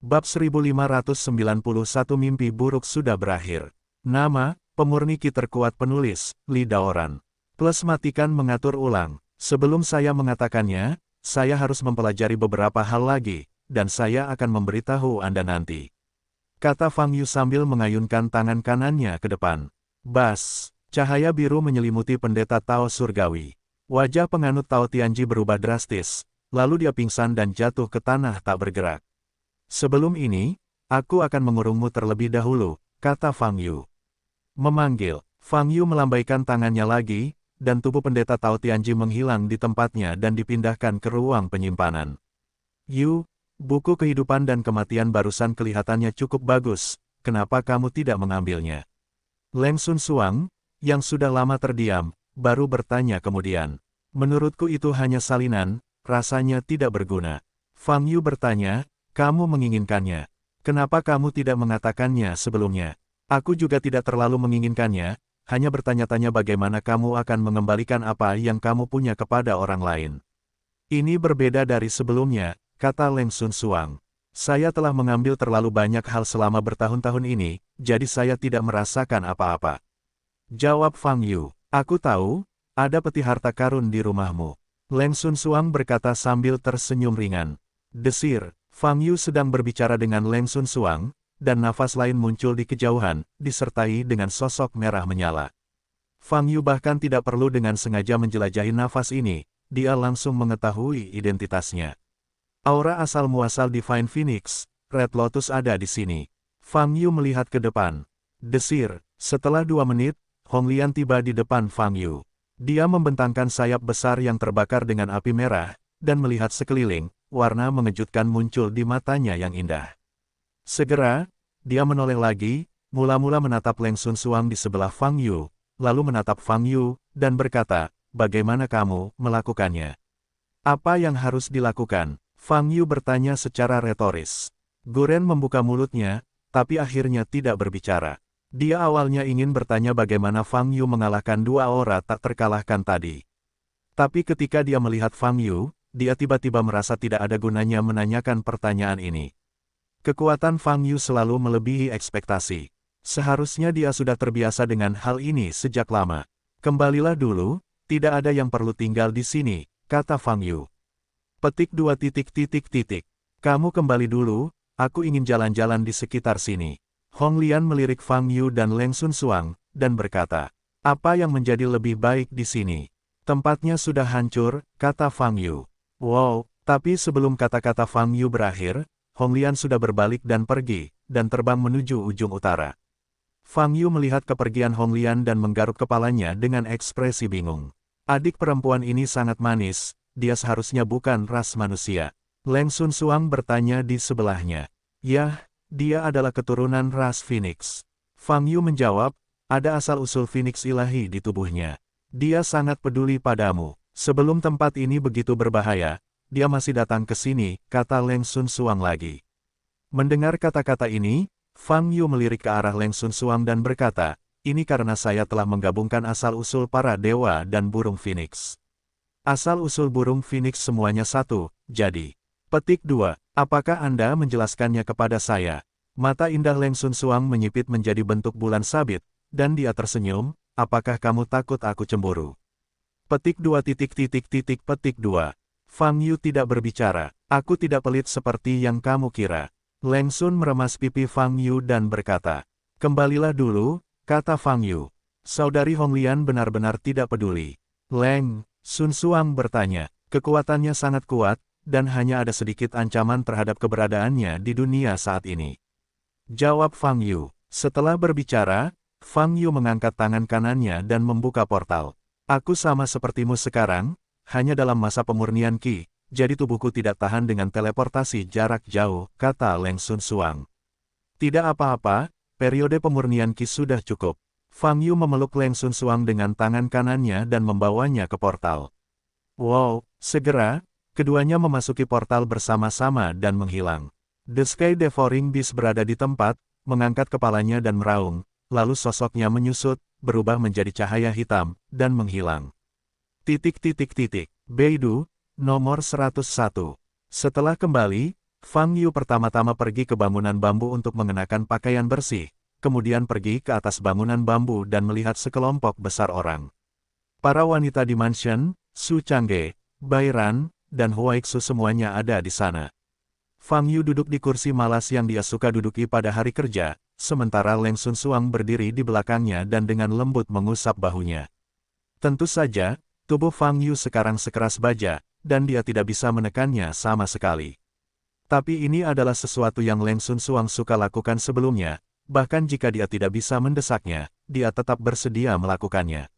Bab 1591 Mimpi Buruk Sudah Berakhir. Nama, pemurni ki terkuat penulis, Li Daoran. Plus matikan mengatur ulang. Sebelum saya mengatakannya, saya harus mempelajari beberapa hal lagi, dan saya akan memberitahu Anda nanti. Kata Fang Yu sambil mengayunkan tangan kanannya ke depan. Bas, cahaya biru menyelimuti pendeta Tao Surgawi. Wajah penganut Tao Tianji berubah drastis, lalu dia pingsan dan jatuh ke tanah tak bergerak. Sebelum ini, aku akan mengurungmu terlebih dahulu, kata Fang Yu. Memanggil, Fang Yu melambaikan tangannya lagi, dan tubuh pendeta Tao Tianji menghilang di tempatnya dan dipindahkan ke ruang penyimpanan. Yu, buku kehidupan dan kematian barusan kelihatannya cukup bagus, kenapa kamu tidak mengambilnya? Leng Sun Suang, yang sudah lama terdiam, baru bertanya kemudian. Menurutku itu hanya salinan, rasanya tidak berguna. Fang Yu bertanya, kamu menginginkannya. Kenapa kamu tidak mengatakannya sebelumnya? Aku juga tidak terlalu menginginkannya, hanya bertanya-tanya bagaimana kamu akan mengembalikan apa yang kamu punya kepada orang lain. Ini berbeda dari sebelumnya, kata Leng Sun Suang. Saya telah mengambil terlalu banyak hal selama bertahun-tahun ini, jadi saya tidak merasakan apa-apa. Jawab Fang Yu, aku tahu, ada peti harta karun di rumahmu. Leng Sun Suang berkata sambil tersenyum ringan. Desir, Fang Yu sedang berbicara dengan Leng Sun Suang, dan nafas lain muncul di kejauhan, disertai dengan sosok merah menyala. Fang Yu bahkan tidak perlu dengan sengaja menjelajahi nafas ini, dia langsung mengetahui identitasnya. Aura asal-muasal Divine Phoenix, Red Lotus ada di sini. Fang Yu melihat ke depan. Desir, setelah 2 menit, Hong Lian tiba di depan Fang Yu. Dia membentangkan sayap besar yang terbakar dengan api merah, dan melihat sekeliling, warna mengejutkan muncul di matanya yang indah. Segera, dia menoleh lagi, mula-mula menatap Leng Sun Suang di sebelah Fang Yu, lalu menatap Fang Yu, dan berkata, bagaimana kamu melakukannya? Apa yang harus dilakukan? Fang Yu bertanya secara retoris. Guren membuka mulutnya, tapi akhirnya tidak berbicara. Dia awalnya ingin bertanya bagaimana Fang Yu mengalahkan 2 aura tak terkalahkan tadi. Tapi ketika dia melihat Fang Yu, dia tiba-tiba merasa tidak ada gunanya menanyakan pertanyaan ini. Kekuatan Fang Yu selalu melebihi ekspektasi. Seharusnya dia sudah terbiasa dengan hal ini sejak lama. Kembalilah dulu, tidak ada yang perlu tinggal di sini, kata Fang Yu. Petik 2. Kamu kembali dulu, aku ingin jalan-jalan di sekitar sini. Hong Lian melirik Fang Yu dan Leng Sun Suang, dan berkata, apa yang menjadi lebih baik di sini? Tempatnya sudah hancur, kata Fang Yu. Wow, tapi sebelum kata-kata Fang Yu berakhir, Hong Lian sudah berbalik dan pergi, dan terbang menuju ujung utara. Fang Yu melihat kepergian Hong Lian dan menggaruk kepalanya dengan ekspresi bingung. Adik perempuan ini sangat manis, dia seharusnya bukan ras manusia. Leng Sun Suang bertanya di sebelahnya. Yah, dia adalah keturunan ras Phoenix. Fang Yu menjawab, ada asal-usul Phoenix ilahi di tubuhnya. Dia sangat peduli padamu. Sebelum tempat ini begitu berbahaya, dia masih datang ke sini, kata Leng Sun Suang lagi. Mendengar kata-kata ini, Fang Yu melirik ke arah Leng Sun Suang dan berkata, ini karena saya telah menggabungkan asal-usul para dewa dan burung Phoenix. Asal-usul burung Phoenix semuanya satu, jadi. Petik 2. Apakah Anda menjelaskannya kepada saya? Mata indah Leng Sun Suang menyipit menjadi bentuk bulan sabit, dan dia tersenyum, apakah kamu takut aku cemburu? Petik 2. Petik 2. Fang Yu tidak berbicara. Aku tidak pelit seperti yang kamu kira. Leng Sun meremas pipi Fang Yu dan berkata, kembalilah dulu, kata Fang Yu. Saudari Hong Lian benar-benar tidak peduli. Leng Sun Suang bertanya, kekuatannya sangat kuat, dan hanya ada sedikit ancaman terhadap keberadaannya di dunia saat ini. Jawab Fang Yu. Setelah berbicara, Fang Yu mengangkat tangan kanannya dan membuka portal. Aku sama sepertimu sekarang, hanya dalam masa pemurnian Qi, jadi tubuhku tidak tahan dengan teleportasi jarak jauh, kata Leng Sun Suang. Tidak apa-apa, periode pemurnian Qi sudah cukup. Fang Yu memeluk Leng Sun Suang dengan tangan kanannya dan membawanya ke portal. Wow, segera, keduanya memasuki portal bersama-sama dan menghilang. The Sky Devouring Beast berada di tempat, mengangkat kepalanya dan meraung, lalu sosoknya menyusut, berubah menjadi cahaya hitam, dan menghilang. Beidou, nomor 101. Setelah kembali, Fang Yu pertama-tama pergi ke bangunan bambu untuk mengenakan pakaian bersih, kemudian pergi ke atas bangunan bambu dan melihat sekelompok besar orang. Para wanita di mansion, Su Changge, Bai Ran, dan Huaixu semuanya ada di sana. Fang Yu duduk di kursi malas yang dia suka duduki pada hari kerja, sementara Leng Sun Suang berdiri di belakangnya dan dengan lembut mengusap bahunya. Tentu saja, tubuh Fang Yu sekarang sekeras baja, dan dia tidak bisa menekannya sama sekali. Tapi ini adalah sesuatu yang Leng Sun Suang suka lakukan sebelumnya, bahkan jika dia tidak bisa mendesaknya, dia tetap bersedia melakukannya.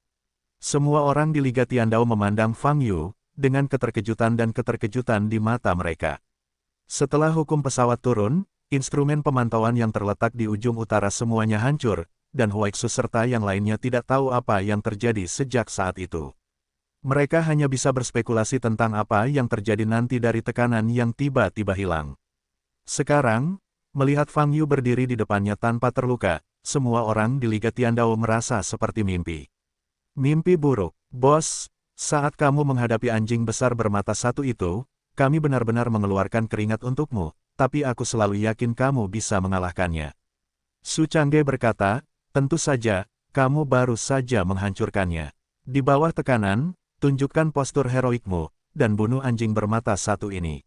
Semua orang di Liga Tiandao memandang Fang Yu, dengan keterkejutan dan keterkejutan di mata mereka. Setelah hukum pesawat turun, instrumen pemantauan yang terletak di ujung utara semuanya hancur, dan Huaixu serta yang lainnya tidak tahu apa yang terjadi sejak saat itu. Mereka hanya bisa berspekulasi tentang apa yang terjadi nanti dari tekanan yang tiba-tiba hilang. Sekarang, melihat Fang Yu berdiri di depannya tanpa terluka, semua orang di Liga Tiandao merasa seperti mimpi. Mimpi buruk, bos. Saat kamu menghadapi anjing besar bermata satu itu, kami benar-benar mengeluarkan keringat untukmu, tapi aku selalu yakin kamu bisa mengalahkannya. Su Changge berkata, tentu saja, kamu baru saja menghancurkannya. Di bawah tekanan, tunjukkan postur heroikmu, dan bunuh anjing bermata satu ini.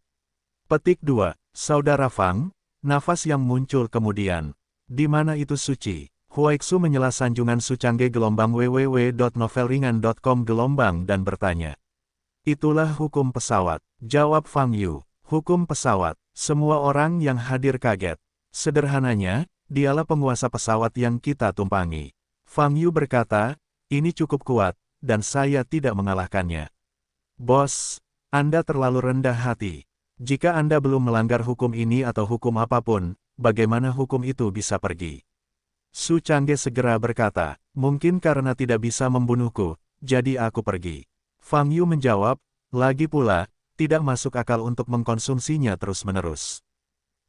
Petik 2, Saudara Fang, nafas yang muncul kemudian. Di mana itu suci? Huaixu menyela sanjungan Su Changge gelombang www.novelringan.com gelombang dan bertanya. Itulah hukum pesawat, jawab Fang Yu. Hukum pesawat, semua orang yang hadir kaget. Sederhananya, dialah penguasa pesawat yang kita tumpangi. Fang Yu berkata, ini cukup kuat, dan saya tidak mengalahkannya. Bos, Anda terlalu rendah hati. Jika Anda belum melanggar hukum ini atau hukum apapun, bagaimana hukum itu bisa pergi? Su Changge segera berkata, mungkin karena tidak bisa membunuhku, jadi aku pergi. Fang Yu menjawab, lagi pula, tidak masuk akal untuk mengkonsumsinya terus-menerus.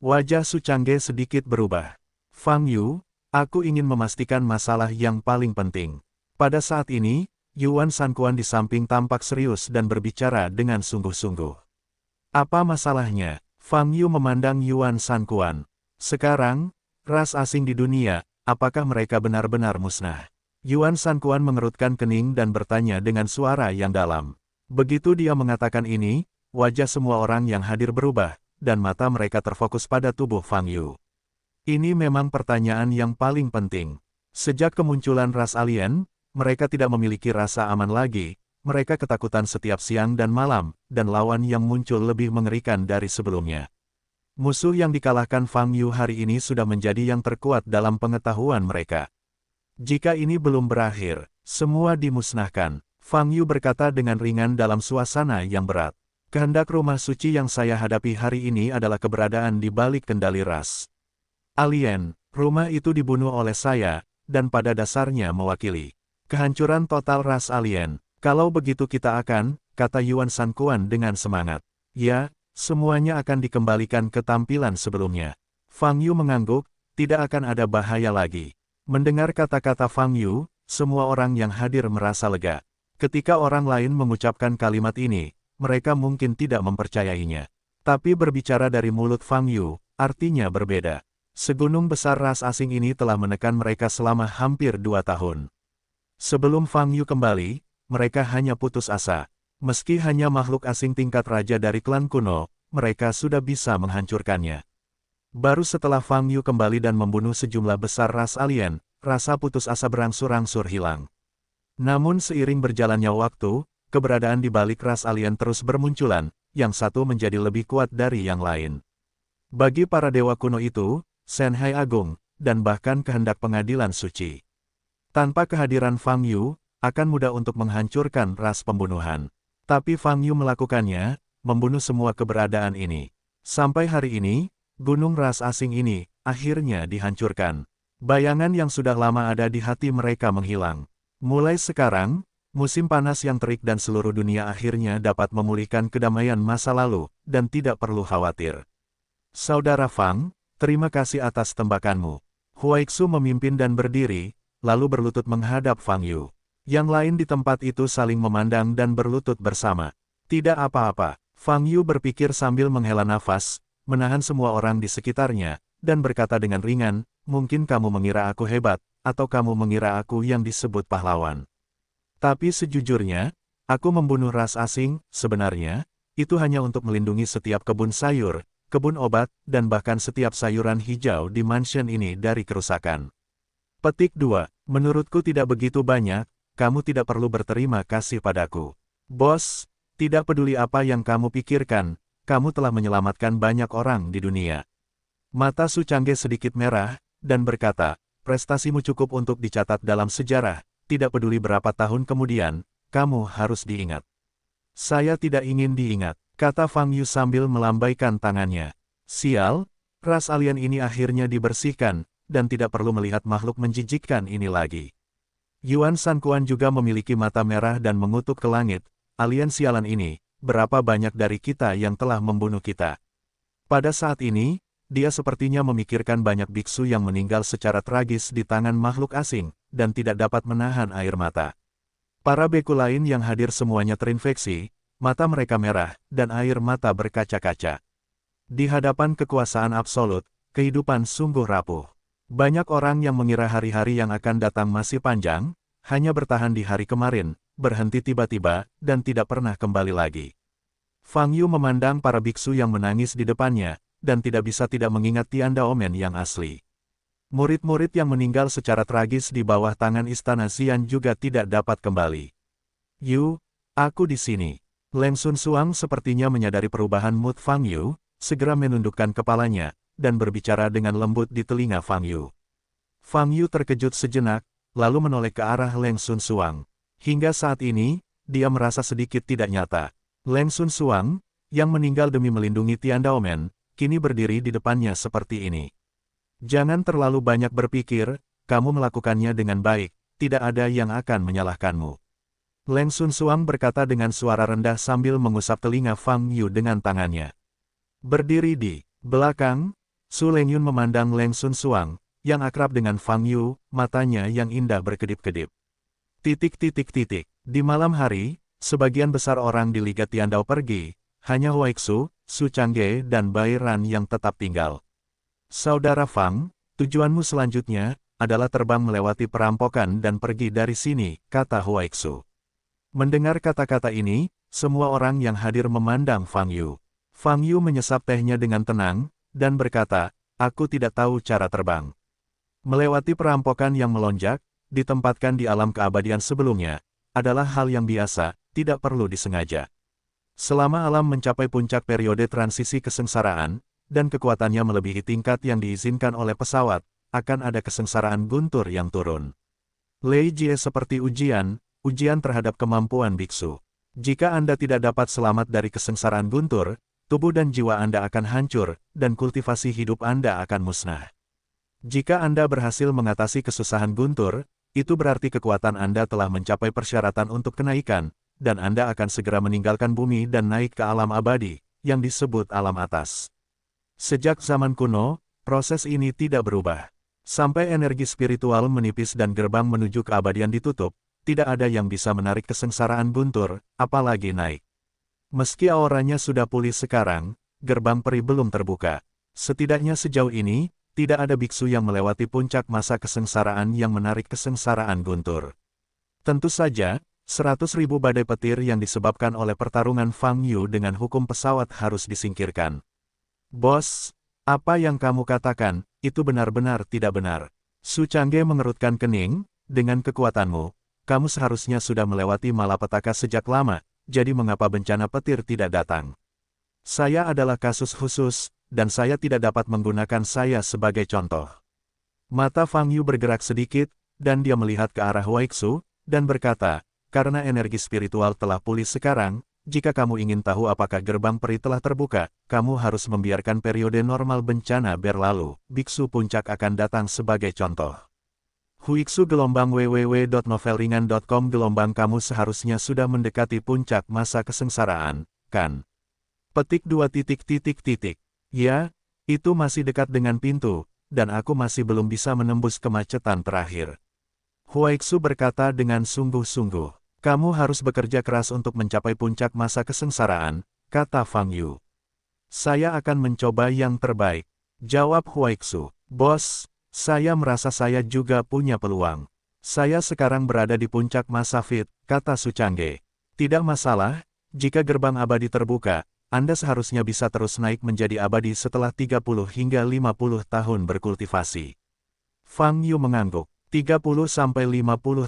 Wajah Su Changge sedikit berubah. Fang Yu, aku ingin memastikan masalah yang paling penting. Pada saat ini, Yuan Sankuan di samping tampak serius dan berbicara dengan sungguh-sungguh. Apa masalahnya? Fang Yu memandang Yuan Sankuan. Sekarang, ras asing di dunia, apakah mereka benar-benar musnah? Yuan Sankuan mengerutkan kening dan bertanya dengan suara yang dalam. Begitu dia mengatakan ini, wajah semua orang yang hadir berubah, dan mata mereka terfokus pada tubuh Fang Yu. Ini memang pertanyaan yang paling penting. Sejak kemunculan ras alien, mereka tidak memiliki rasa aman lagi, mereka ketakutan setiap siang dan malam, dan lawan yang muncul lebih mengerikan dari sebelumnya. Musuh yang dikalahkan Fang Yu hari ini sudah menjadi yang terkuat dalam pengetahuan mereka. Jika ini belum berakhir, semua dimusnahkan. Fang Yu berkata dengan ringan dalam suasana yang berat. Kehendak rumah suci yang saya hadapi hari ini adalah keberadaan di balik kendali ras alien. Rumah itu dibunuh oleh saya, dan pada dasarnya mewakili kehancuran total ras alien. Kalau begitu kita akan, kata Yuan Sankuan dengan semangat. Ya, semuanya akan dikembalikan ke tampilan sebelumnya. Fang Yu mengangguk, tidak akan ada bahaya lagi. Mendengar kata-kata Fang Yu, semua orang yang hadir merasa lega. Ketika orang lain mengucapkan kalimat ini, mereka mungkin tidak mempercayainya. Tapi berbicara dari mulut Fang Yu, artinya berbeda. Segunung besar ras asing ini telah menekan mereka selama hampir 2 tahun. Sebelum Fang Yu kembali, mereka hanya putus asa. Meski hanya makhluk asing tingkat raja dari klan kuno, mereka sudah bisa menghancurkannya. Baru setelah Fang Yu kembali dan membunuh sejumlah besar ras alien, rasa putus asa berangsur-angsur hilang. Namun seiring berjalannya waktu, keberadaan di balik ras alien terus bermunculan, yang satu menjadi lebih kuat dari yang lain. Bagi para dewa kuno itu, Senhai Agung, dan bahkan kehendak pengadilan suci. Tanpa kehadiran Fang Yu, akan mudah untuk menghancurkan ras pembunuhan. Tapi Fang Yu melakukannya, membunuh semua keberadaan ini. Sampai hari ini, gunung ras asing ini, akhirnya dihancurkan. Bayangan yang sudah lama ada di hati mereka menghilang. Mulai sekarang, musim panas yang terik dan seluruh dunia akhirnya dapat memulihkan kedamaian masa lalu, dan tidak perlu khawatir. Saudara Fang, terima kasih atas tembakanmu. Huaixu memimpin dan berdiri, lalu berlutut menghadap Fang Yu. Yang lain di tempat itu saling memandang dan berlutut bersama. Tidak apa-apa, Fang Yu berpikir sambil menghela nafas, menahan semua orang di sekitarnya, dan berkata dengan ringan, mungkin kamu mengira aku hebat, atau kamu mengira aku yang disebut pahlawan. Tapi sejujurnya, aku membunuh ras asing, sebenarnya, itu hanya untuk melindungi setiap kebun sayur, kebun obat, dan bahkan setiap sayuran hijau di mansion ini dari kerusakan. Petik 2. Menurutku tidak begitu banyak, kamu tidak perlu berterima kasih padaku. Bos, tidak peduli apa yang kamu pikirkan, kamu telah menyelamatkan banyak orang di dunia. Mata Su Changge sedikit merah, dan berkata, prestasimu cukup untuk dicatat dalam sejarah, tidak peduli berapa tahun kemudian, kamu harus diingat. Saya tidak ingin diingat, kata Fang Yu sambil melambaikan tangannya. Sial, ras alien ini akhirnya dibersihkan, dan tidak perlu melihat makhluk menjijikkan ini lagi. Yuan Sanquan juga memiliki mata merah dan mengutuk ke langit, alien sialan ini, berapa banyak dari kita yang telah membunuh kita. Pada saat ini, dia sepertinya memikirkan banyak biksu yang meninggal secara tragis di tangan makhluk asing, dan tidak dapat menahan air mata. Para beku lain yang hadir semuanya terinfeksi, mata mereka merah, dan air mata berkaca-kaca. Di hadapan kekuasaan absolut, kehidupan sungguh rapuh. Banyak orang yang mengira hari-hari yang akan datang masih panjang, hanya bertahan di hari kemarin, berhenti tiba-tiba, dan tidak pernah kembali lagi. Fang Yu memandang para biksu yang menangis di depannya, dan tidak bisa tidak mengingat Tianda Omen yang asli. Murid-murid yang meninggal secara tragis di bawah tangan Istana Xian juga tidak dapat kembali. Yu, aku di sini. Leng Sun Suang sepertinya menyadari perubahan mood Fang Yu, segera menundukkan kepalanya, dan berbicara dengan lembut di telinga Fang Yu. Fang Yu terkejut sejenak, lalu menoleh ke arah Leng Sun Suang. Hingga saat ini, dia merasa sedikit tidak nyata. Leng Sun Suang, yang meninggal demi melindungi Tianda Omen, kini berdiri di depannya seperti ini. Jangan terlalu banyak berpikir, kamu melakukannya dengan baik, tidak ada yang akan menyalahkanmu. Leng Sun Suang berkata dengan suara rendah sambil mengusap telinga Fang Yu dengan tangannya. Berdiri di belakang, Su Lengyun memandang Leng Sun Suang, yang akrab dengan Fang Yu, matanya yang indah berkedip-kedip. Di malam hari, sebagian besar orang di Liga Tiandao pergi, hanya Huaixu, Su Changge dan Bai Ran yang tetap tinggal. Saudara Fang, tujuanmu selanjutnya, adalah terbang melewati perampokan dan pergi dari sini, kata Huaixu. Mendengar kata-kata ini, semua orang yang hadir memandang Fang Yu. Fang Yu menyesap tehnya dengan tenang, dan berkata, aku tidak tahu cara terbang. Melewati perampokan yang melonjak, ditempatkan di alam keabadian sebelumnya, adalah hal yang biasa, tidak perlu disengaja. Selama alam mencapai puncak periode transisi kesengsaraan, dan kekuatannya melebihi tingkat yang diizinkan oleh pesawat, akan ada kesengsaraan guntur yang turun. Lei Jie seperti ujian terhadap kemampuan biksu. Jika Anda tidak dapat selamat dari kesengsaraan guntur, tubuh dan jiwa Anda akan hancur, dan kultivasi hidup Anda akan musnah. Jika Anda berhasil mengatasi kesusahan guntur, itu berarti kekuatan Anda telah mencapai persyaratan untuk kenaikan, dan Anda akan segera meninggalkan bumi dan naik ke alam abadi, yang disebut alam atas. Sejak zaman kuno, proses ini tidak berubah. Sampai energi spiritual menipis dan gerbang menuju keabadian ditutup, tidak ada yang bisa menarik kesengsaraan guntur, apalagi naik. Meski auranya sudah pulih sekarang, gerbang peri belum terbuka. Setidaknya sejauh ini, tidak ada biksu yang melewati puncak masa kesengsaraan yang menarik kesengsaraan guntur. Tentu saja, 100.000 badai petir yang disebabkan oleh pertarungan Fang Yu dengan hukum pesawat harus disingkirkan. Bos, apa yang kamu katakan, itu benar-benar tidak benar. Su Changge mengerutkan kening, dengan kekuatanmu, kamu seharusnya sudah melewati malapetaka sejak lama. Jadi mengapa bencana petir tidak datang? Saya adalah kasus khusus, dan saya tidak dapat menggunakan saya sebagai contoh. Mata Fang Yu bergerak sedikit, dan dia melihat ke arah Huaixu, dan berkata, karena energi spiritual telah pulih sekarang, jika kamu ingin tahu apakah gerbang peri telah terbuka, kamu harus membiarkan periode normal bencana berlalu, biksu puncak akan datang sebagai contoh. Huixu gelombang www.novelringan.com gelombang kamu seharusnya sudah mendekati puncak masa kesengsaraan, kan? Petik 2. Ya, itu masih dekat dengan pintu, dan aku masih belum bisa menembus kemacetan terakhir. Huaixu berkata dengan sungguh-sungguh, kamu harus bekerja keras untuk mencapai puncak masa kesengsaraan, kata Fang Yu. Saya akan mencoba yang terbaik. Jawab Huaixu. Bos, saya merasa saya juga punya peluang. Saya sekarang berada di puncak masa fit, kata Su Changge. Tidak masalah, jika gerbang abadi terbuka, Anda seharusnya bisa terus naik menjadi abadi setelah 30 hingga 50 tahun berkultivasi. Fang Yu mengangguk. 30-50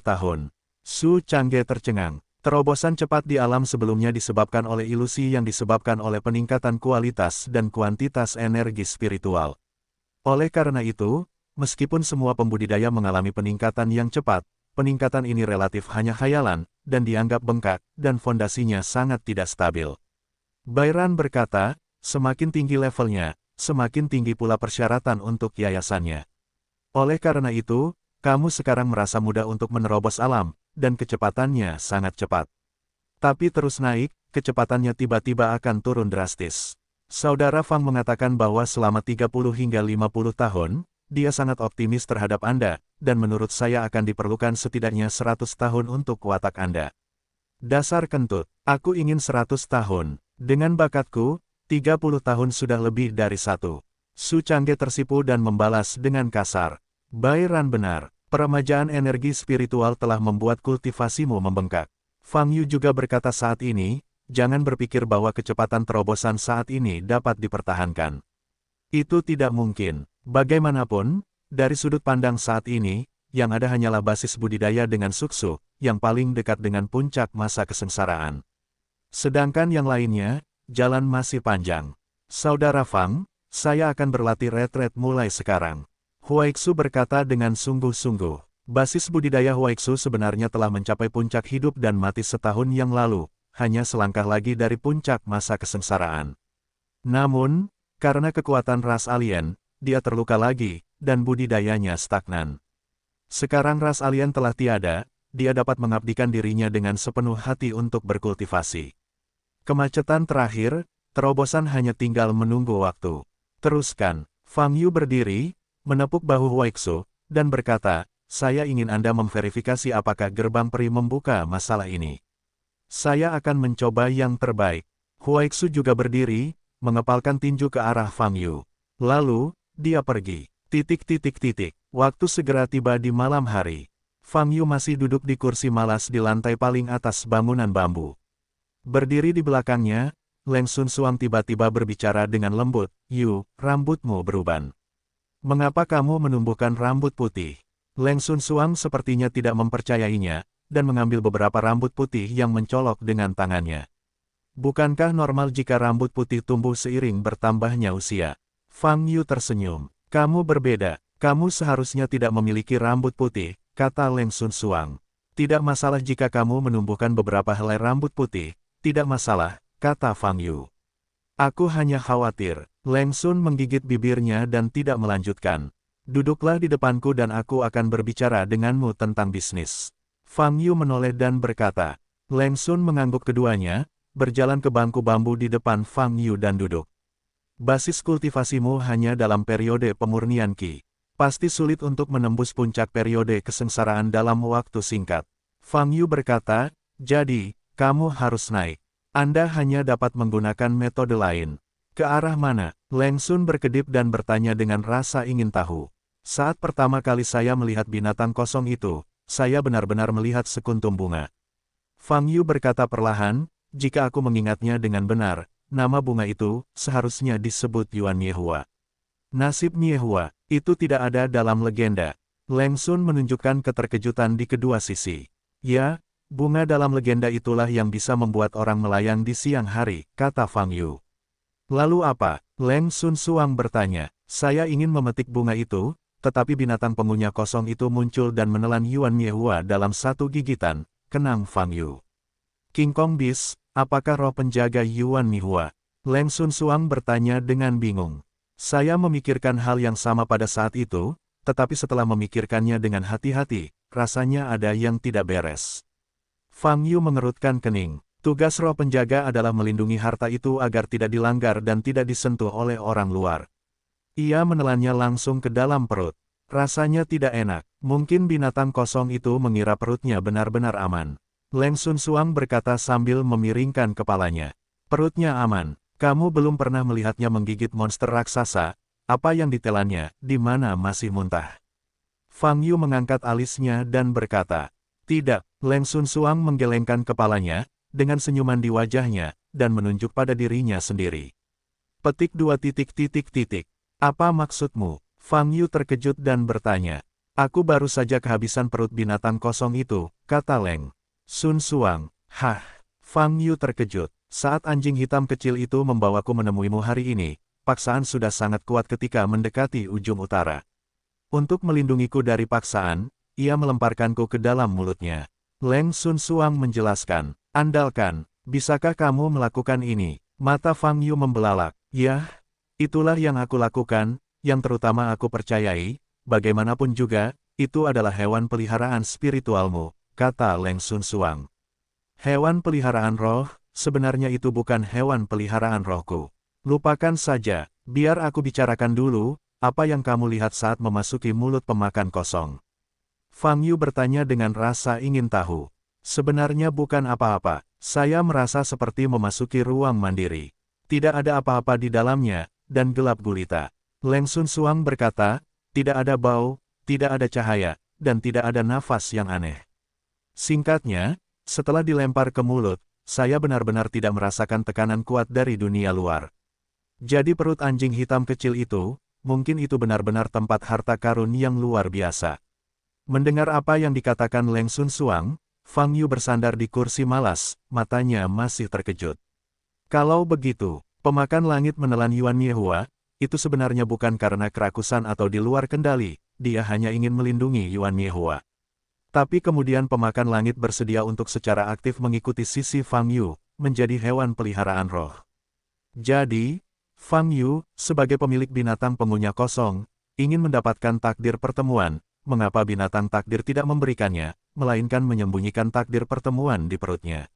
tahun. Su Changge tercengang. Terobosan cepat di alam sebelumnya disebabkan oleh ilusi yang disebabkan oleh peningkatan kualitas dan kuantitas energi spiritual. Oleh karena itu, meskipun semua pembudidaya mengalami peningkatan yang cepat, peningkatan ini relatif hanya khayalan, dan dianggap bengkak, dan fondasinya sangat tidak stabil. Bairan berkata, semakin tinggi levelnya, semakin tinggi pula persyaratan untuk yayasannya. Oleh karena itu, kamu sekarang merasa mudah untuk menerobos alam, dan kecepatannya sangat cepat. Tapi terus naik, kecepatannya tiba-tiba akan turun drastis. Saudara Fang mengatakan bahwa selama 30 hingga 50 tahun, dia sangat optimis terhadap Anda, dan menurut saya akan diperlukan setidaknya 100 tahun untuk watak Anda. Dasar kentut, aku ingin 100 tahun. Dengan bakatku, 30 tahun sudah lebih dari 1. Su Changge tersipu dan membalas dengan kasar. Bairan benar, peremajaan energi spiritual telah membuat kultivasimu membengkak. Fang Yu juga berkata saat ini, jangan berpikir bahwa kecepatan terobosan saat ini dapat dipertahankan. Itu tidak mungkin. Bagaimanapun, dari sudut pandang saat ini, yang ada hanyalah basis budidaya dengan suksu, yang paling dekat dengan puncak masa kesengsaraan. Sedangkan yang lainnya, jalan masih panjang. Saudara Fang, saya akan berlatih retret mulai sekarang. Huaixu berkata dengan sungguh-sungguh. Basis budidaya Huaixu sebenarnya telah mencapai puncak hidup dan mati setahun yang lalu, hanya selangkah lagi dari puncak masa kesengsaraan. Namun, karena kekuatan ras alien, dia terluka lagi, dan budidayanya stagnan. Sekarang ras alien telah tiada, dia dapat mengabdikan dirinya dengan sepenuh hati untuk berkultivasi. Kemacetan terakhir, terobosan hanya tinggal menunggu waktu. Teruskan. Fang Yu berdiri, menepuk bahu Huaixu, dan berkata, saya ingin Anda memverifikasi apakah gerbang peri membuka masalah ini. Saya akan mencoba yang terbaik. Huaixu juga berdiri, mengepalkan tinju ke arah Fang Yu. Lalu, dia pergi. Waktu segera tiba di malam hari. Fang Yu masih duduk di kursi malas di lantai paling atas bangunan bambu. Berdiri di belakangnya, Leng Sun Suang tiba-tiba berbicara dengan lembut, Yu, rambutmu beruban. Mengapa kamu menumbuhkan rambut putih? Leng Sun Suang sepertinya tidak mempercayainya, dan mengambil beberapa rambut putih yang mencolok dengan tangannya. Bukankah normal jika rambut putih tumbuh seiring bertambahnya usia? Fang Yu tersenyum. Kamu berbeda, kamu seharusnya tidak memiliki rambut putih, kata Leng Sun Suang. Tidak masalah jika kamu menumbuhkan beberapa helai rambut putih, tidak masalah, kata Fang Yu. Aku hanya khawatir. Leng Sun menggigit bibirnya dan tidak melanjutkan. Duduklah di depanku dan aku akan berbicara denganmu tentang bisnis. Fang Yu menoleh dan berkata. Leng Sun mengangguk keduanya, berjalan ke bangku bambu di depan Fang Yu dan duduk. Basis kultivasimu hanya dalam periode pemurnian Qi. Pasti sulit untuk menembus puncak periode kesengsaraan dalam waktu singkat. Fang Yu berkata, jadi, kamu harus naik. Anda hanya dapat menggunakan metode lain. Ke arah mana? Leng Sun berkedip dan bertanya dengan rasa ingin tahu. Saat pertama kali saya melihat binatang kosong itu, saya benar-benar melihat sekuntum bunga. Fang Yu berkata perlahan, jika aku mengingatnya dengan benar, nama bunga itu seharusnya disebut Yuan Niehua. Nasib Niehua, itu tidak ada dalam legenda. Leng Sun menunjukkan keterkejutan di kedua sisi. Ya, bunga dalam legenda itulah yang bisa membuat orang melayang di siang hari, kata Fang Yu. Lalu apa? Leng Sun Suang bertanya. Saya ingin memetik bunga itu, tetapi binatang pengunyah kosong itu muncul dan menelan Yuan Niehua dalam satu gigitan, kenang Fang Yu. King Kong Bis, apakah roh penjaga Yuan Niehua? Leng Sun Suang bertanya dengan bingung. Saya memikirkan hal yang sama pada saat itu, tetapi setelah memikirkannya dengan hati-hati, rasanya ada yang tidak beres. Fang Yu mengerutkan kening. Tugas roh penjaga adalah melindungi harta itu agar tidak dilanggar dan tidak disentuh oleh orang luar. Ia menelannya langsung ke dalam perut. Rasanya tidak enak. Mungkin binatang kosong itu mengira perutnya benar-benar aman. Leng Sun Suang berkata sambil memiringkan kepalanya. Perutnya aman. Kamu belum pernah melihatnya menggigit monster raksasa, apa yang ditelannya, di mana masih muntah. Fang Yu mengangkat alisnya dan berkata, tidak, Leng Sun Suang menggelengkan kepalanya, dengan senyuman di wajahnya, dan menunjuk pada dirinya sendiri. Petik 2 titik titik titik. Apa maksudmu? Fang Yu terkejut dan bertanya. Aku baru saja kehabisan perut binatang kosong itu, kata Leng Sun Suang. Hah? Fang Yu terkejut. Saat anjing hitam kecil itu membawaku menemuimu hari ini, paksaan sudah sangat kuat ketika mendekati ujung utara. Untuk melindungiku dari paksaan, ia melemparkanku ke dalam mulutnya. Leng Sun Suang menjelaskan. Andalkan, bisakah kamu melakukan ini? Mata Fang Yu membelalak. Yah, itulah yang aku lakukan, yang terutama aku percayai, bagaimanapun juga, itu adalah hewan peliharaan spiritualmu, kata Leng Sun Suang. Hewan peliharaan roh, sebenarnya itu bukan hewan peliharaan rohku. Lupakan saja, biar aku bicarakan dulu, apa yang kamu lihat saat memasuki mulut pemakan kosong. Fang Yu bertanya dengan rasa ingin tahu. Sebenarnya bukan apa-apa, saya merasa seperti memasuki ruang mandiri. Tidak ada apa-apa di dalamnya, dan gelap gulita. Leng Sun Suang berkata, tidak ada bau, tidak ada cahaya, dan tidak ada nafas yang aneh. Singkatnya, setelah dilempar ke mulut, saya benar-benar tidak merasakan tekanan kuat dari dunia luar. Jadi perut anjing hitam kecil itu, mungkin itu benar-benar tempat harta karun yang luar biasa. Mendengar apa yang dikatakan Leng Sun Suang, Fang Yu bersandar di kursi malas, matanya masih terkejut. Kalau begitu, pemakan langit menelan Yuan Yehua, itu sebenarnya bukan karena kerakusan atau di luar kendali, dia hanya ingin melindungi Yuan Yehua. Tapi kemudian pemakan langit bersedia untuk secara aktif mengikuti sisi Fang Yu, menjadi hewan peliharaan roh. Jadi, Fang Yu, sebagai pemilik binatang pengunyah kosong, ingin mendapatkan takdir pertemuan, mengapa binatang takdir tidak memberikannya, melainkan menyembunyikan takdir pertemuan di perutnya.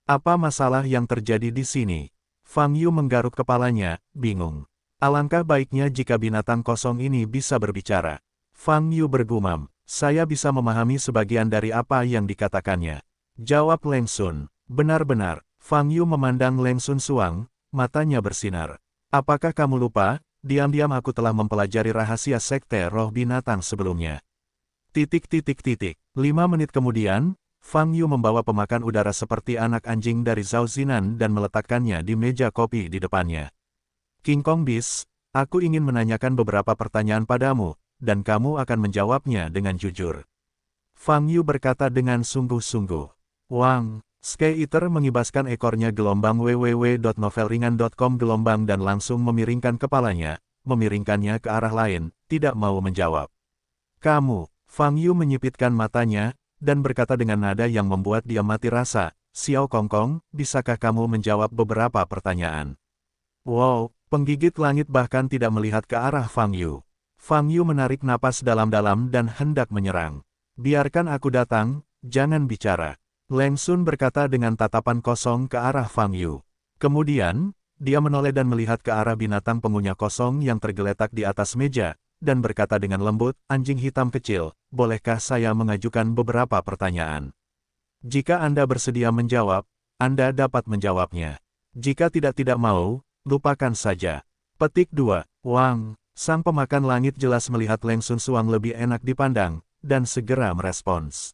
Apa masalah yang terjadi di sini? Fang Yu menggaruk kepalanya, bingung. Alangkah baiknya jika binatang kosong ini bisa berbicara. Fang Yu bergumam, saya bisa memahami sebagian dari apa yang dikatakannya. Jawab Leng Sun. Benar-benar, Fang Yu memandang Leng Sun Suang, matanya bersinar. Apakah kamu lupa, diam-diam aku telah mempelajari rahasia sekte roh binatang sebelumnya. Titik titik titik. 5 menit kemudian, Fang Yu membawa pemakan udara seperti anak anjing dari Zhao Zinan dan meletakkannya di meja kopi di depannya. King Kong Bis, aku ingin menanyakan beberapa pertanyaan padamu, dan kamu akan menjawabnya dengan jujur. Fang Yu berkata dengan sungguh-sungguh. Wang, Sky Eater mengibaskan ekornya gelombang www.novelringan.com gelombang dan langsung memiringkan kepalanya, memiringkannya ke arah lain, tidak mau menjawab. Kamu, Fang Yu menyipitkan matanya, dan berkata dengan nada yang membuat dia mati rasa, Xiao Kongkong, bisakah kamu menjawab beberapa pertanyaan? Wow, penggigit langit bahkan tidak melihat ke arah Fang Yu. Fang Yu menarik napas dalam-dalam dan hendak menyerang. Biarkan aku datang, jangan bicara. Leng Sun berkata dengan tatapan kosong ke arah Fang Yu. Kemudian, dia menoleh dan melihat ke arah binatang pengunyah kosong yang tergeletak di atas meja, dan berkata dengan lembut, anjing hitam kecil, bolehkah saya mengajukan beberapa pertanyaan? Jika Anda bersedia menjawab, Anda dapat menjawabnya. Jika tidak mau, lupakan saja. Petik 2. Wang, sang pemakan langit jelas melihat Leng Sun Suang lebih enak dipandang, dan segera merespons.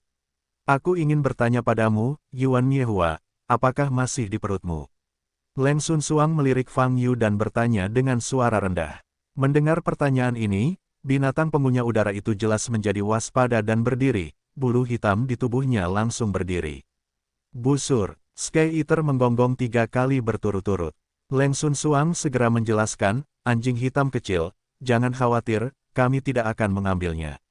Aku ingin bertanya padamu, Yuan Yehua, apakah masih di perutmu? Leng Sun Suang melirik Fang Yu dan bertanya dengan suara rendah. Mendengar pertanyaan ini, binatang pengunyah udara itu jelas menjadi waspada dan berdiri, bulu hitam di tubuhnya langsung berdiri. Busur, Sky Eater menggonggong 3 kali berturut-turut. Leng Sun Suang segera menjelaskan, anjing hitam kecil, jangan khawatir, kami tidak akan mengambilnya.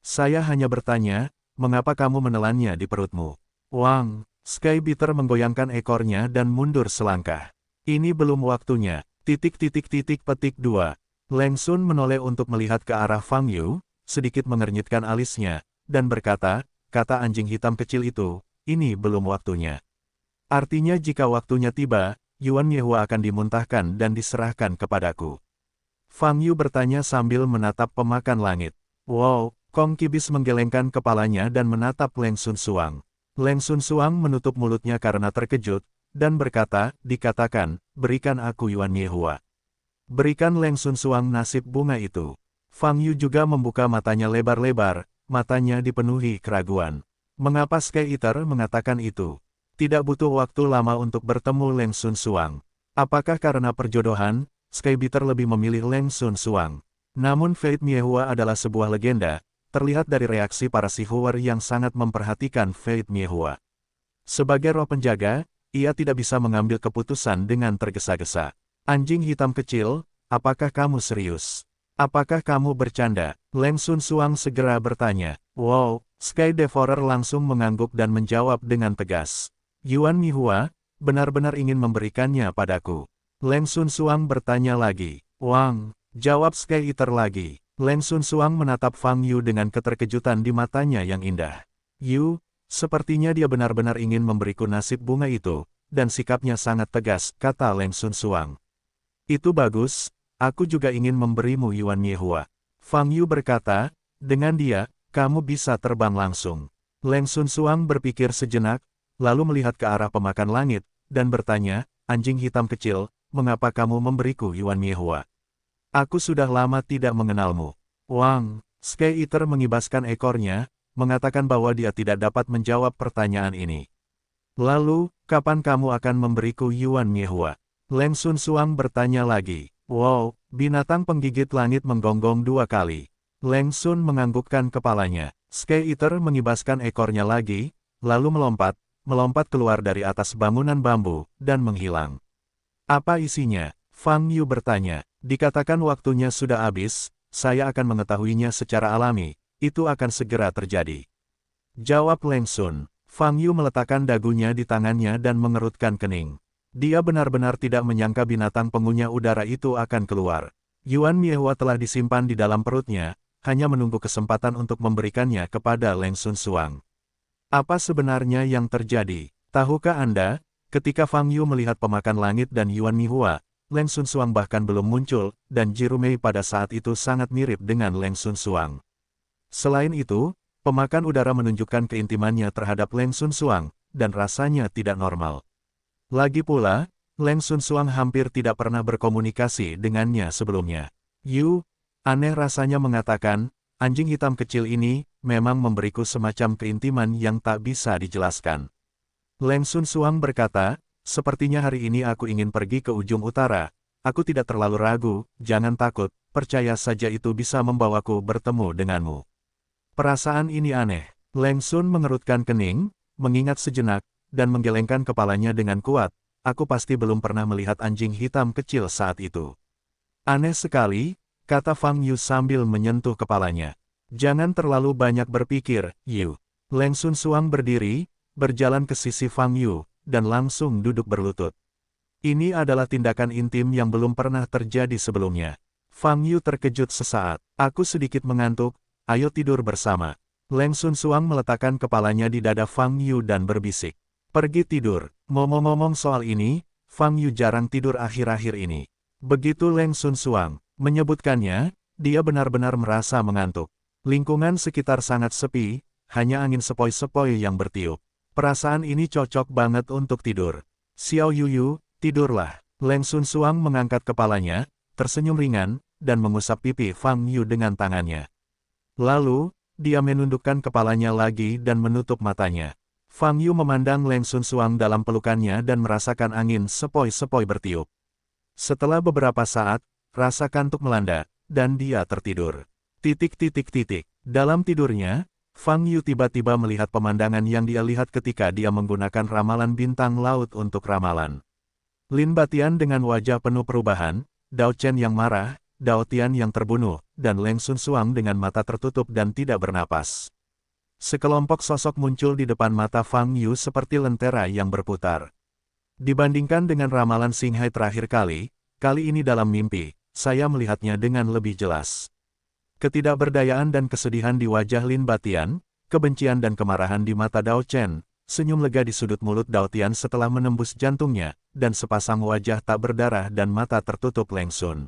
Saya hanya bertanya, mengapa kamu menelannya di perutmu? Wang, Sky Eater menggoyangkan ekornya dan mundur selangkah. Ini belum waktunya, titik petik 2. Leng Sun menoleh untuk melihat ke arah Fang Yu, sedikit mengernyitkan alisnya, dan berkata, kata anjing hitam kecil itu, ini belum waktunya. Artinya jika waktunya tiba, Yuan Yehua akan dimuntahkan dan diserahkan kepadaku. Fang Yu bertanya sambil menatap pemakan langit. Wow, Kong Kibis menggelengkan kepalanya dan menatap Leng Sun Suang. Leng Sun Suang menutup mulutnya karena terkejut, dan berkata, dikatakan, berikan aku Yuan Yehua. Berikan Leng Sun Suang nasib bunga itu. Fang Yu juga membuka matanya lebar-lebar, matanya dipenuhi keraguan. Mengapa Sky Eater mengatakan itu? Tidak butuh waktu lama untuk bertemu Leng Sun Suang. Apakah karena perjodohan, Sky Eater lebih memilih Leng Sun Suang? Namun Fate Miehua adalah sebuah legenda, terlihat dari reaksi para Sihuer yang sangat memperhatikan Fate Miehua. Sebagai roh penjaga, ia tidak bisa mengambil keputusan dengan tergesa-gesa. Anjing hitam kecil, apakah kamu serius? Apakah kamu bercanda? Leng Sun Suang segera bertanya. Wow, Sky Devourer langsung mengangguk dan menjawab dengan tegas. Yuan Mihua, benar-benar ingin memberikannya padaku. Leng Sun Suang bertanya lagi. Wang, jawab Sky Eater lagi. Leng Sun Suang menatap Fang Yu dengan keterkejutan di matanya yang indah. Yu, sepertinya dia benar-benar ingin memberiku nasib bunga itu, dan sikapnya sangat tegas, kata Leng Sun Suang. Itu bagus. Aku juga ingin memberimu Yuan Yehua. Fang Yu berkata, dengan dia, kamu bisa terbang langsung. Leng Sun Suang berpikir sejenak, lalu melihat ke arah pemakan langit, dan bertanya, anjing hitam kecil, mengapa kamu memberiku Yuan Yehua? Aku sudah lama tidak mengenalmu. Wang, Sky Eater mengibaskan ekornya, mengatakan bahwa dia tidak dapat menjawab pertanyaan ini. Lalu, kapan kamu akan memberiku Yuan Yehua? Leng Sun Suang bertanya lagi. Wow, binatang penggigit langit menggonggong 2 kali. Leng Sun menganggukkan kepalanya. Sky Eater mengibaskan ekornya lagi, lalu melompat keluar dari atas bangunan bambu, dan menghilang. Apa isinya? Fang Yu bertanya. Dikatakan waktunya sudah habis, saya akan mengetahuinya secara alami, itu akan segera terjadi. Jawab Leng Sun. Fang Yu meletakkan dagunya di tangannya dan mengerutkan kening. Dia benar-benar tidak menyangka binatang pengunyah udara itu akan keluar. Yuan Miehua telah disimpan di dalam perutnya, hanya menunggu kesempatan untuk memberikannya kepada Leng Sun Suang. Apa sebenarnya yang terjadi? Tahukah Anda, ketika Fang Yu melihat pemakan langit dan Yuan Miehua, Leng Sun Suang bahkan belum muncul, dan Jirumei pada saat itu sangat mirip dengan Leng Sun Suang. Selain itu, pemakan udara menunjukkan keintimannya terhadap Leng Sun Suang, dan rasanya tidak normal. Lagi pula, Leng Sun Suang hampir tidak pernah berkomunikasi dengannya sebelumnya. Yu, aneh rasanya mengatakan, anjing hitam kecil ini, memang memberiku semacam keintiman yang tak bisa dijelaskan. Leng Sun Suang berkata, sepertinya hari ini aku ingin pergi ke ujung utara, aku tidak terlalu ragu, jangan takut, percaya saja itu bisa membawaku bertemu denganmu. Perasaan ini aneh. Leng Sun mengerutkan kening, mengingat sejenak, dan menggelengkan kepalanya dengan kuat, aku pasti belum pernah melihat anjing hitam kecil saat itu. Aneh sekali, kata Fang Yu sambil menyentuh kepalanya. Jangan terlalu banyak berpikir, Yu. Leng Sun Suang berdiri, berjalan ke sisi Fang Yu, dan langsung duduk berlutut. Ini adalah tindakan intim yang belum pernah terjadi sebelumnya. Fang Yu terkejut sesaat. Aku sedikit mengantuk, ayo tidur bersama. Leng Sun Suang meletakkan kepalanya di dada Fang Yu dan berbisik. Pergi tidur. Ngomong-ngomong soal ini, Fang Yu jarang tidur akhir-akhir ini. Begitu Leng Sun Suang menyebutkannya, dia benar-benar merasa mengantuk. Lingkungan sekitar sangat sepi, hanya angin sepoi-sepoi yang bertiup. Perasaan ini cocok banget untuk tidur. Xiao Yuyu, tidurlah. Leng Sun Suang mengangkat kepalanya, tersenyum ringan, dan mengusap pipi Fang Yu dengan tangannya. Lalu, dia menundukkan kepalanya lagi dan menutup matanya. Fang Yu memandang Leng Sun Suang dalam pelukannya dan merasakan angin sepoi-sepoi bertiup. Setelah beberapa saat, rasa kantuk melanda, dan dia tertidur. Dalam tidurnya, Fang Yu tiba-tiba melihat pemandangan yang dia lihat ketika dia menggunakan ramalan bintang laut untuk ramalan. Lin Batian dengan wajah penuh perubahan, Dao Chen yang marah, Dao Tian yang terbunuh, dan Leng Sun Suang dengan mata tertutup dan tidak bernapas. Sekelompok sosok muncul di depan mata Fang Yu seperti lentera yang berputar. Dibandingkan dengan ramalan Xinghai terakhir kali ini dalam mimpi, saya melihatnya dengan lebih jelas. Ketidakberdayaan dan kesedihan di wajah Lin Batian, kebencian dan kemarahan di mata Dao Chen, senyum lega di sudut mulut Dao Tian setelah menembus jantungnya, dan sepasang wajah tak berdarah dan mata tertutup Leng Sun.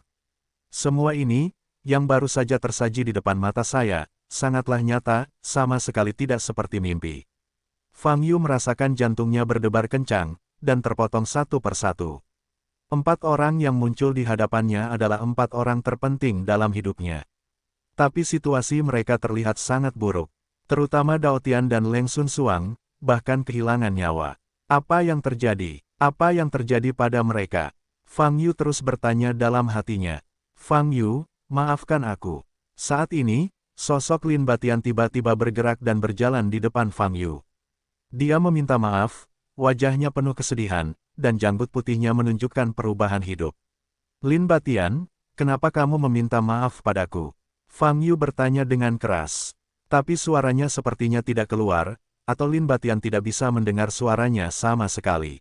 Semua ini, yang baru saja tersaji di depan mata saya, sangatlah nyata, sama sekali tidak seperti mimpi. Fang Yu merasakan jantungnya berdebar kencang, dan terpotong satu persatu. 4 orang yang muncul di hadapannya adalah 4 orang terpenting dalam hidupnya. Tapi situasi mereka terlihat sangat buruk. Terutama Dao Tian dan Leng Sun Suang, bahkan kehilangan nyawa. Apa yang terjadi? Apa yang terjadi pada mereka? Fang Yu terus bertanya dalam hatinya. Fang Yu, maafkan aku. Saat ini, sosok Lin Batian tiba-tiba bergerak dan berjalan di depan Fang Yu. Dia meminta maaf, wajahnya penuh kesedihan, dan janggut putihnya menunjukkan perubahan hidup. Lin Batian, kenapa kamu meminta maaf padaku? Fang Yu bertanya dengan keras. Tapi suaranya sepertinya tidak keluar, atau Lin Batian tidak bisa mendengar suaranya sama sekali.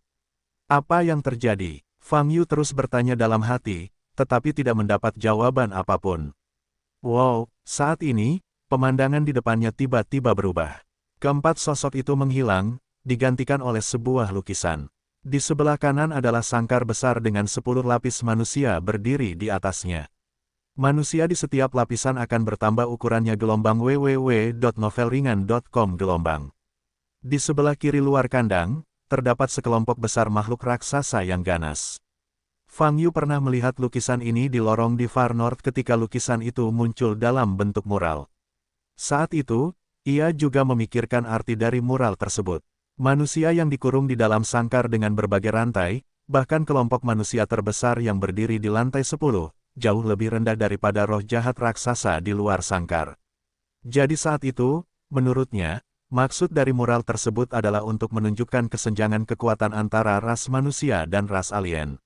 Apa yang terjadi? Fang Yu terus bertanya dalam hati, tetapi tidak mendapat jawaban apapun. Wow, saat ini, pemandangan di depannya tiba-tiba berubah. Keempat sosok itu menghilang, digantikan oleh sebuah lukisan. Di sebelah kanan adalah sangkar besar dengan 10 lapis manusia berdiri di atasnya. Manusia di setiap lapisan akan bertambah ukurannya gelombang www.novelringan.com gelombang. Di sebelah kiri luar kandang, terdapat sekelompok besar makhluk raksasa yang ganas. Fang Yu pernah melihat lukisan ini di lorong di Far North ketika lukisan itu muncul dalam bentuk mural. Saat itu, ia juga memikirkan arti dari mural tersebut. Manusia yang dikurung di dalam sangkar dengan berbagai rantai, bahkan kelompok manusia terbesar yang berdiri di lantai 10, jauh lebih rendah daripada roh jahat raksasa di luar sangkar. Jadi saat itu, menurutnya, maksud dari mural tersebut adalah untuk menunjukkan kesenjangan kekuatan antara ras manusia dan ras alien.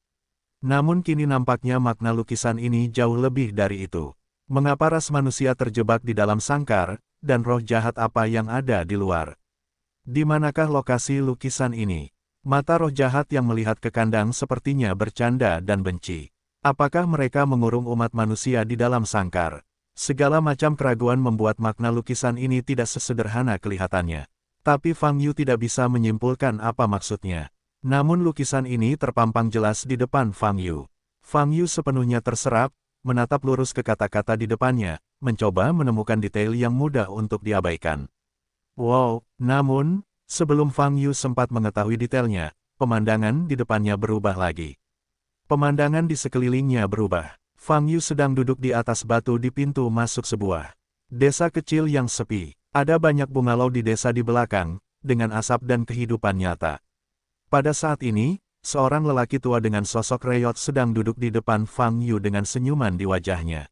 Namun kini nampaknya makna lukisan ini jauh lebih dari itu. Mengapa ras manusia terjebak di dalam sangkar, dan roh jahat apa yang ada di luar? Di manakah lokasi lukisan ini? Mata roh jahat yang melihat ke kandang sepertinya bercanda dan benci. Apakah mereka mengurung umat manusia di dalam sangkar? Segala macam keraguan membuat makna lukisan ini tidak sesederhana kelihatannya. Tapi Fang Yu tidak bisa menyimpulkan apa maksudnya. Namun lukisan ini terpampang jelas di depan Fang Yu. Fang Yu sepenuhnya terserap, menatap lurus ke kata-kata di depannya, mencoba menemukan detail yang mudah untuk diabaikan. Wow, namun, sebelum Fang Yu sempat mengetahui detailnya, pemandangan di depannya berubah lagi. Pemandangan di sekelilingnya berubah. Fang Yu sedang duduk di atas batu di pintu masuk sebuah desa kecil yang sepi. Ada banyak bungalau di desa di belakang, dengan asap dan kehidupan nyata. Pada saat ini, seorang lelaki tua dengan sosok reyot sedang duduk di depan Fang Yu dengan senyuman di wajahnya.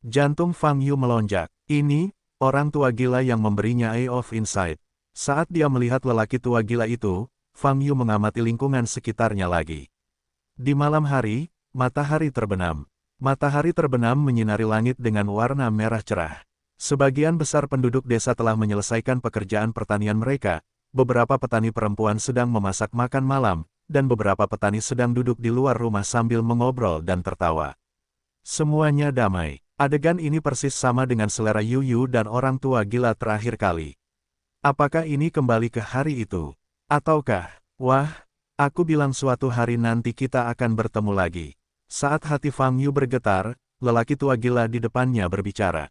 Jantung Fang Yu melonjak. Ini, orang tua gila yang memberinya Eye of Insight. Saat dia melihat lelaki tua gila itu, Fang Yu mengamati lingkungan sekitarnya lagi. Di malam hari, matahari terbenam. Matahari terbenam menyinari langit dengan warna merah cerah. Sebagian besar penduduk desa telah menyelesaikan pekerjaan pertanian mereka, beberapa petani perempuan sedang memasak makan malam, dan beberapa petani sedang duduk di luar rumah sambil mengobrol dan tertawa. Semuanya damai. Adegan ini persis sama dengan selera Yu Yu dan orang tua gila terakhir kali. Apakah ini kembali ke hari itu? Ataukah, wah, aku bilang suatu hari nanti kita akan bertemu lagi. Saat hati Fang Yu bergetar, lelaki tua gila di depannya berbicara.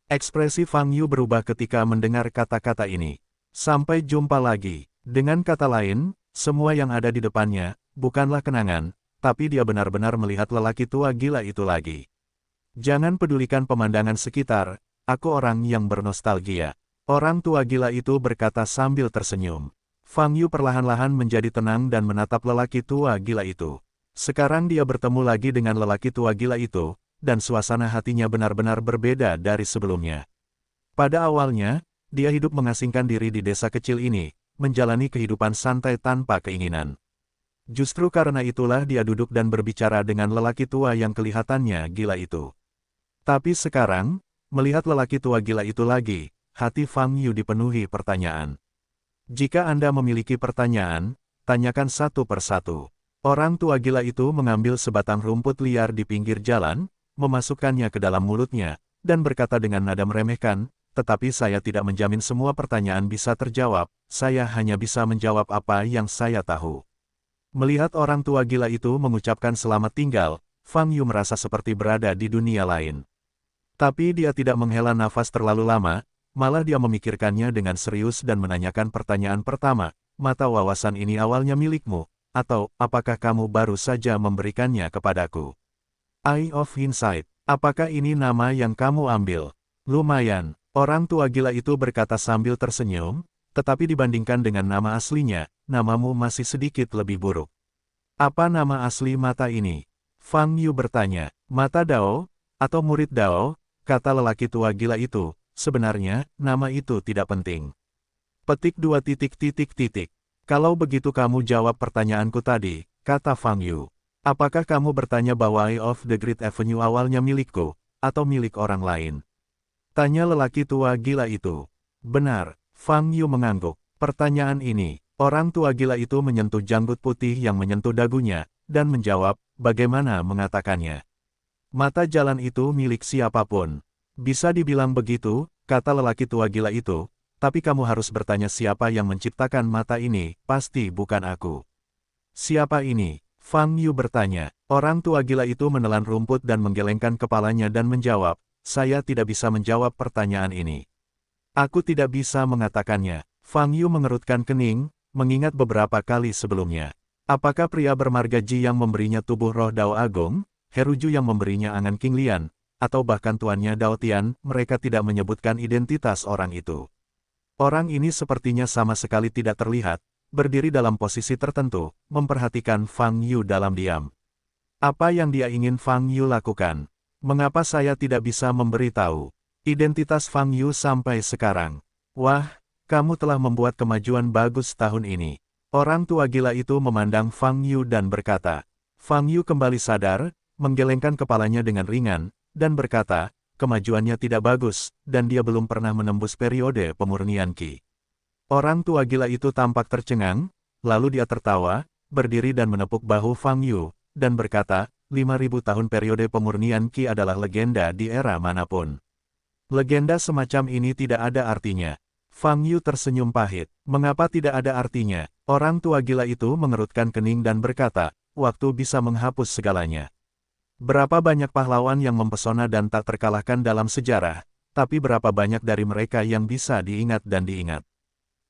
Ekspresi Fang Yu berubah ketika mendengar kata-kata ini. Sampai jumpa lagi. Dengan kata lain, semua yang ada di depannya, bukanlah kenangan, tapi dia benar-benar melihat lelaki tua gila itu lagi. Jangan pedulikan pemandangan sekitar, aku orang yang bernostalgia. Orang tua gila itu berkata sambil tersenyum. Fang Yu perlahan-lahan menjadi tenang dan menatap lelaki tua gila itu. Sekarang dia bertemu lagi dengan lelaki tua gila itu, dan suasana hatinya benar-benar berbeda dari sebelumnya. Pada awalnya, dia hidup mengasingkan diri di desa kecil ini, menjalani kehidupan santai tanpa keinginan. Justru karena itulah dia duduk dan berbicara dengan lelaki tua yang kelihatannya gila itu. Tapi sekarang, melihat lelaki tua gila itu lagi, hati Fang Yu dipenuhi pertanyaan. Jika Anda memiliki pertanyaan, tanyakan satu persatu. Orang tua gila itu mengambil sebatang rumput liar di pinggir jalan, memasukkannya ke dalam mulutnya, dan berkata dengan nada meremehkan, tetapi saya tidak menjamin semua pertanyaan bisa terjawab, saya hanya bisa menjawab apa yang saya tahu. Melihat orang tua gila itu mengucapkan selamat tinggal, Fang Yu merasa seperti berada di dunia lain. Tapi dia tidak menghela nafas terlalu lama, malah dia memikirkannya dengan serius dan menanyakan pertanyaan pertama, mata wawasan ini awalnya milikmu, atau apakah kamu baru saja memberikannya kepadaku? Eye of Insight, apakah ini nama yang kamu ambil? Lumayan, orang tua gila itu berkata sambil tersenyum, tetapi dibandingkan dengan nama aslinya, namamu masih sedikit lebih buruk. Apa nama asli mata ini? Fang Yu bertanya. Mata Dao, atau murid Dao, kata lelaki tua gila itu, sebenarnya, nama itu tidak penting. Petik 2 titik titik titik. Kalau begitu kamu jawab pertanyaanku tadi, kata Fang Yu. Apakah kamu bertanya bahwa Eye of the Great Avenue awalnya milikku, atau milik orang lain? Tanya lelaki tua gila itu. Benar, Fang Yu mengangguk. Pertanyaan ini, orang tua gila itu menyentuh janggut putih yang menyentuh dagunya, dan menjawab, bagaimana mengatakannya? Mata jalan itu milik siapapun. Bisa dibilang begitu, kata lelaki tua gila itu, tapi kamu harus bertanya siapa yang menciptakan mata ini, pasti bukan aku. Siapa ini? Fang Yu bertanya. Orang tua gila itu menelan rumput dan menggelengkan kepalanya dan menjawab, saya tidak bisa menjawab pertanyaan ini. Aku tidak bisa mengatakannya. Fang Yu mengerutkan kening, mengingat beberapa kali sebelumnya. Apakah pria bermargaji yang memberinya tubuh roh Dao Agung, Heruju yang memberinya angan King Lian, atau bahkan tuannya Dao Tian, mereka tidak menyebutkan identitas orang itu. Orang ini sepertinya sama sekali tidak terlihat, berdiri dalam posisi tertentu, memperhatikan Fang Yu dalam diam. Apa yang dia ingin Fang Yu lakukan? Mengapa saya tidak bisa memberitahu identitas Fang Yu sampai sekarang? Wah, kamu telah membuat kemajuan bagus tahun ini. Orang tua gila itu memandang Fang Yu dan berkata. Fang Yu kembali sadar, menggelengkan kepalanya dengan ringan, dan berkata, kemajuannya tidak bagus, dan dia belum pernah menembus periode pemurnian Qi. Orang tua gila itu tampak tercengang, lalu dia tertawa, berdiri dan menepuk bahu Fang Yu, dan berkata, 5.000 tahun periode pemurnian Qi adalah legenda di era manapun. Legenda semacam ini tidak ada artinya. Fang Yu tersenyum pahit. Mengapa tidak ada artinya? Orang tua gila itu mengerutkan kening dan berkata, waktu bisa menghapus segalanya. Berapa banyak pahlawan yang mempesona dan tak terkalahkan dalam sejarah, tapi berapa banyak dari mereka yang bisa diingat dan diingat.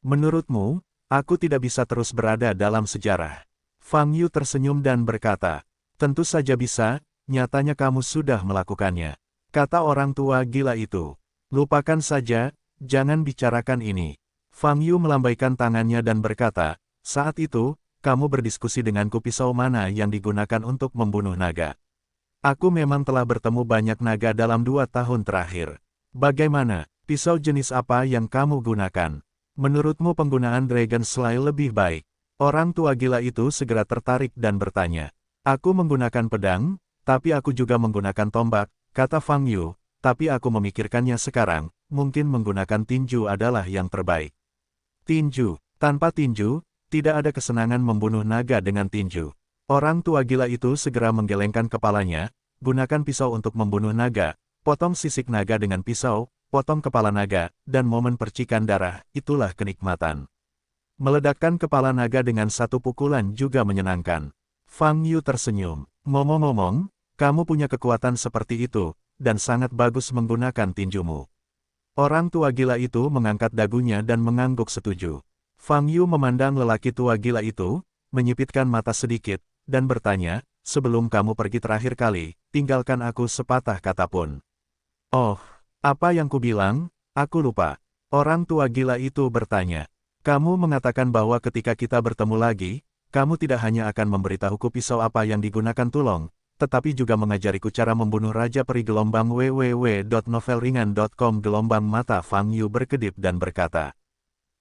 Menurutmu, aku tidak bisa terus berada dalam sejarah. Fang Yu tersenyum dan berkata, tentu saja bisa, nyatanya kamu sudah melakukannya. Kata orang tua gila itu. Lupakan saja, jangan bicarakan ini. Fang Yu melambaikan tangannya dan berkata, saat itu, kamu berdiskusi denganku pisau mana yang digunakan untuk membunuh naga. Aku memang telah bertemu banyak naga dalam 2 tahun terakhir. Bagaimana, pisau jenis apa yang kamu gunakan? Menurutmu penggunaan Dragon Slayer lebih baik? Orang tua gila itu segera tertarik dan bertanya. Aku menggunakan pedang, tapi aku juga menggunakan tombak, kata Fang Yu, tapi aku memikirkannya sekarang, mungkin menggunakan tinju adalah yang terbaik. Tinju, tanpa tinju, tidak ada kesenangan membunuh naga dengan tinju. Orang tua gila itu segera menggelengkan kepalanya, gunakan pisau untuk membunuh naga, potong sisik naga dengan pisau, potong kepala naga, dan momen percikan darah, itulah kenikmatan. Meledakkan kepala naga dengan satu pukulan juga menyenangkan. Fang Yu tersenyum. Ngomong-ngomong, kamu punya kekuatan seperti itu, dan sangat bagus menggunakan tinjumu. Orang tua gila itu mengangkat dagunya dan mengangguk setuju. Fang Yu memandang lelaki tua gila itu, menyipitkan mata sedikit, dan bertanya, sebelum kamu pergi terakhir kali, tinggalkan aku sepatah kata pun. Oh, apa yang kubilang? Aku lupa. Orang tua gila itu bertanya. Kamu mengatakan bahwa ketika kita bertemu lagi, kamu tidak hanya akan memberitahuku pisau apa yang digunakan Tulong, tetapi juga mengajariku cara membunuh Raja Peri gelombang www.novelringan.com. Gelombang mata Fang Yu berkedip dan berkata.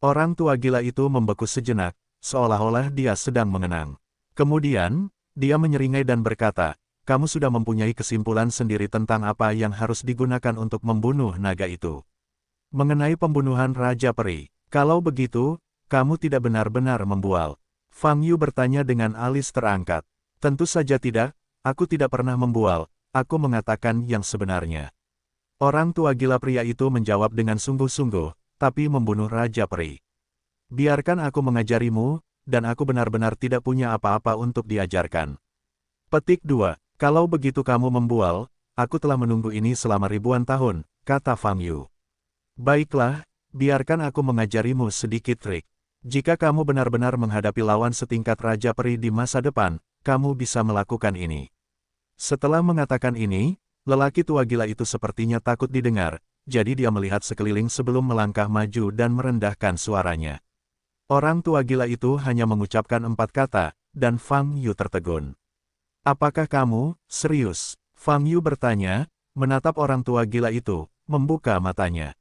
Orang tua gila itu membeku sejenak, seolah-olah dia sedang mengenang. Kemudian, dia menyeringai dan berkata, kamu sudah mempunyai kesimpulan sendiri tentang apa yang harus digunakan untuk membunuh naga itu. Mengenai pembunuhan Raja Peri, kalau begitu, kamu tidak benar-benar membual. Fang Yu bertanya dengan alis terangkat. Tentu saja tidak, aku tidak pernah membual, aku mengatakan yang sebenarnya. Orang tua gila pria itu menjawab dengan sungguh-sungguh, tapi membunuh Raja Peri. Biarkan aku mengajarimu, dan aku benar-benar tidak punya apa-apa untuk diajarkan. Petik 2. Kalau begitu kamu membual, aku telah menunggu ini selama ribuan tahun, kata Fang Yu. Baiklah, biarkan aku mengajarimu sedikit trik. Jika kamu benar-benar menghadapi lawan setingkat Raja Peri di masa depan, kamu bisa melakukan ini. Setelah mengatakan ini, lelaki tua gila itu sepertinya takut didengar, jadi dia melihat sekeliling sebelum melangkah maju dan merendahkan suaranya. Orang tua gila itu hanya mengucapkan 4 kata, dan Fang Yu tertegun. Apakah kamu serius? Fang Yu bertanya, menatap orang tua gila itu, membuka matanya.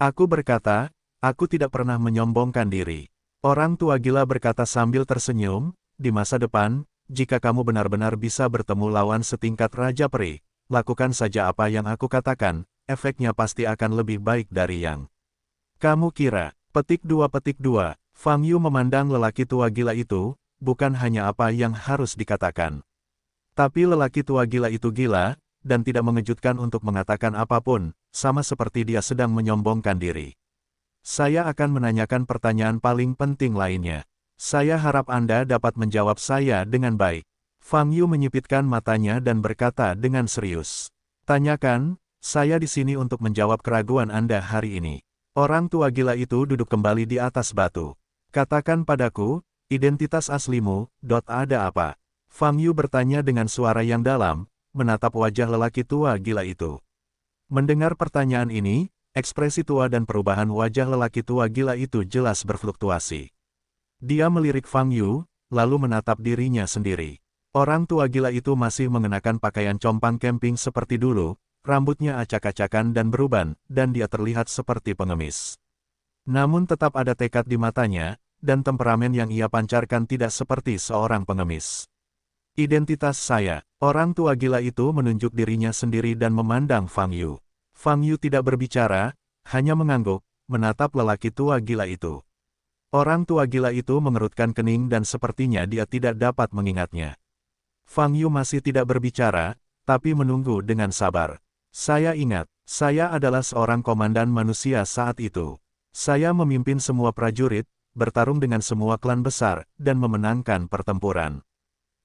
Aku berkata, aku tidak pernah menyombongkan diri. Orang tua gila berkata sambil tersenyum, di masa depan, jika kamu benar-benar bisa bertemu lawan setingkat Raja Peri, lakukan saja apa yang aku katakan, efeknya pasti akan lebih baik dari yang kamu kira. Petik 2. Fang Yu memandang lelaki tua gila itu, bukan hanya apa yang harus dikatakan. Tapi lelaki tua gila itu gila, dan tidak mengejutkan untuk mengatakan apapun, sama seperti dia sedang menyombongkan diri. Saya akan menanyakan pertanyaan paling penting lainnya. Saya harap Anda dapat menjawab saya dengan baik. Fang Yu menyipitkan matanya dan berkata dengan serius. Tanyakan, saya di sini untuk menjawab keraguan Anda hari ini. Orang tua gila itu duduk kembali di atas batu. Katakan padaku, identitas aslimu, ada apa? Fang Yu bertanya dengan suara yang dalam, menatap wajah lelaki tua gila itu. Mendengar pertanyaan ini, ekspresi tua dan perubahan wajah lelaki tua gila itu jelas berfluktuasi. Dia melirik Fang Yu, lalu menatap dirinya sendiri. Orang tua gila itu masih mengenakan pakaian compang camping seperti dulu, rambutnya acak-acakan dan beruban, dan dia terlihat seperti pengemis. Namun tetap ada tekad di matanya, dan temperamen yang ia pancarkan tidak seperti seorang pengemis. Identitas saya. Orang tua gila itu menunjuk dirinya sendiri dan memandang Fang Yu. Fang Yu tidak berbicara, hanya mengangguk, menatap lelaki tua gila itu. Orang tua gila itu mengerutkan kening dan sepertinya dia tidak dapat mengingatnya. Fang Yu masih tidak berbicara, tapi menunggu dengan sabar. Saya ingat, saya adalah seorang komandan manusia saat itu. Saya memimpin semua prajurit, bertarung dengan semua klan besar, dan memenangkan pertempuran.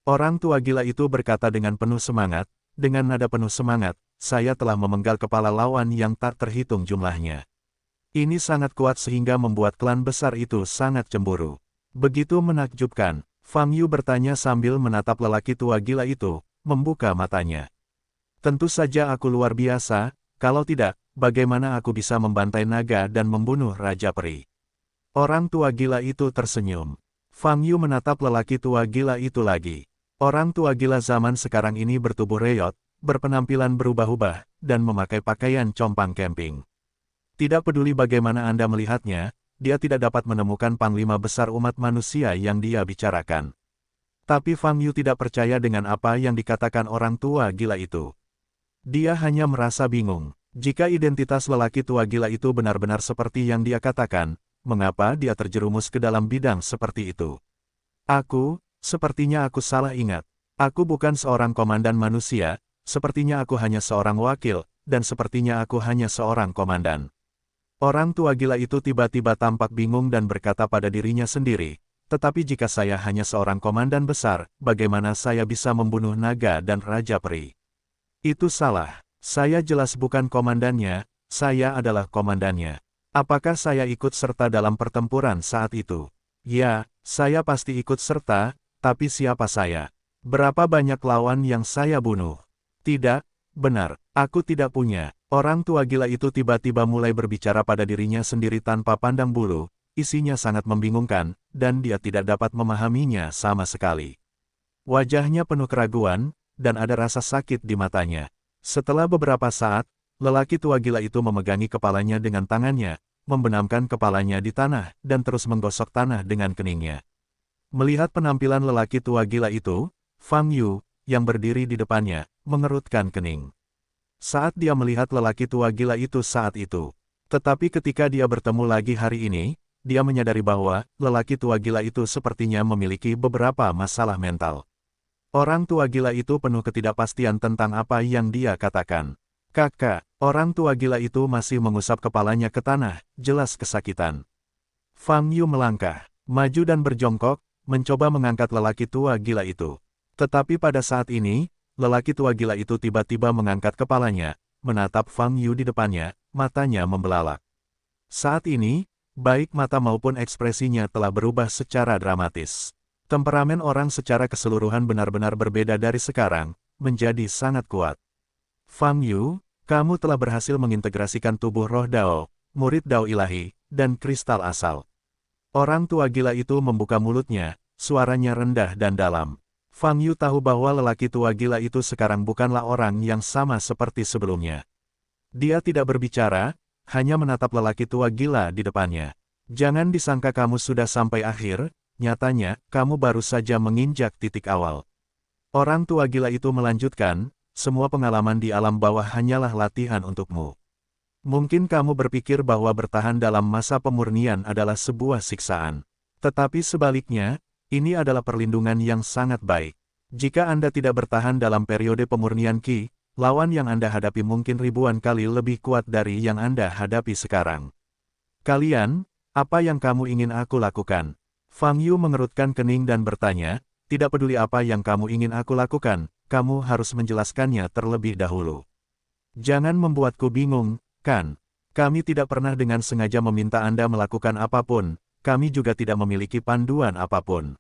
Orang tua gila itu berkata dengan penuh semangat, dengan nada penuh semangat, saya telah memenggal kepala lawan yang tak terhitung jumlahnya. Ini sangat kuat sehingga membuat klan besar itu sangat cemburu. Begitu menakjubkan, Fang Yu bertanya sambil menatap lelaki tua gila itu, membuka matanya. Tentu saja aku luar biasa, kalau tidak, bagaimana aku bisa membantai naga dan membunuh Raja Peri? Orang tua gila itu tersenyum. Fang Yu menatap lelaki tua gila itu lagi. Orang tua gila zaman sekarang ini bertubuh reyot, berpenampilan berubah-ubah, dan memakai pakaian compang camping. Tidak peduli bagaimana Anda melihatnya, dia tidak dapat menemukan panglima besar umat manusia yang dia bicarakan. Tapi Fang Yu tidak percaya dengan apa yang dikatakan orang tua gila itu. Dia hanya merasa bingung. Jika identitas lelaki tua gila itu benar-benar seperti yang dia katakan, mengapa dia terjerumus ke dalam bidang seperti itu? Sepertinya aku salah ingat. Aku bukan seorang komandan manusia, sepertinya aku hanya seorang wakil, dan sepertinya aku hanya seorang komandan. Orang tua gila itu tiba-tiba tampak bingung dan berkata pada dirinya sendiri, tetapi jika saya hanya seorang komandan besar, bagaimana saya bisa membunuh naga dan Raja Peri? Itu salah. Saya jelas bukan komandannya, saya adalah komandannya. Apakah saya ikut serta dalam pertempuran saat itu? Ya, saya pasti ikut serta. Tapi siapa saya? Berapa banyak lawan yang saya bunuh? Tidak, benar, aku tidak punya. Orang tua gila itu tiba-tiba mulai berbicara pada dirinya sendiri tanpa pandang bulu, isinya sangat membingungkan, dan dia tidak dapat memahaminya sama sekali. Wajahnya penuh keraguan, dan ada rasa sakit di matanya. Setelah beberapa saat, lelaki tua gila itu memegangi kepalanya dengan tangannya, membenamkan kepalanya di tanah, dan terus menggosok tanah dengan keningnya. Melihat penampilan lelaki tua gila itu, Fang Yu, yang berdiri di depannya, mengerutkan kening. Saat dia melihat lelaki tua gila itu saat itu. Tetapi ketika dia bertemu lagi hari ini, dia menyadari bahwa lelaki tua gila itu sepertinya memiliki beberapa masalah mental. Orang tua gila itu penuh ketidakpastian tentang apa yang dia katakan. Kakak, orang tua gila itu masih mengusap kepalanya ke tanah, jelas kesakitan. Fang Yu melangkah, maju dan berjongkok, mencoba mengangkat lelaki tua gila itu. Tetapi pada saat ini, lelaki tua gila itu tiba-tiba mengangkat kepalanya, menatap Fang Yu di depannya, matanya membelalak. Saat ini, Baik mata maupun ekspresinya telah berubah secara dramatis. Temperamen orang secara keseluruhan benar-benar berbeda dari sekarang, menjadi sangat kuat. Fang Yu, kamu telah berhasil mengintegrasikan tubuh roh Dao, murid Dao ilahi, dan kristal asal. Orang tua gila itu membuka mulutnya, suaranya rendah dan dalam. Fang Yu tahu bahwa lelaki tua gila itu sekarang bukanlah orang yang sama seperti sebelumnya. Dia tidak berbicara, hanya menatap lelaki tua gila di depannya. Jangan disangka kamu sudah sampai akhir, nyatanya, kamu baru saja menginjak titik awal. Orang tua gila itu melanjutkan, semua pengalaman di alam bawah hanyalah latihan untukmu. Mungkin kamu berpikir bahwa bertahan dalam masa pemurnian adalah sebuah siksaan. Tetapi sebaliknya, ini adalah perlindungan yang sangat baik. Jika Anda tidak bertahan dalam periode pemurnian Qi, lawan yang Anda hadapi mungkin ribuan kali lebih kuat dari yang Anda hadapi sekarang. Kalian, apa yang kamu ingin aku lakukan? Fang Yu mengerutkan kening dan bertanya, tidak peduli apa yang kamu ingin aku lakukan, kamu harus menjelaskannya terlebih dahulu. Jangan membuatku bingung, kan? Kami tidak pernah dengan sengaja meminta Anda melakukan apapun, kami juga tidak memiliki panduan apapun.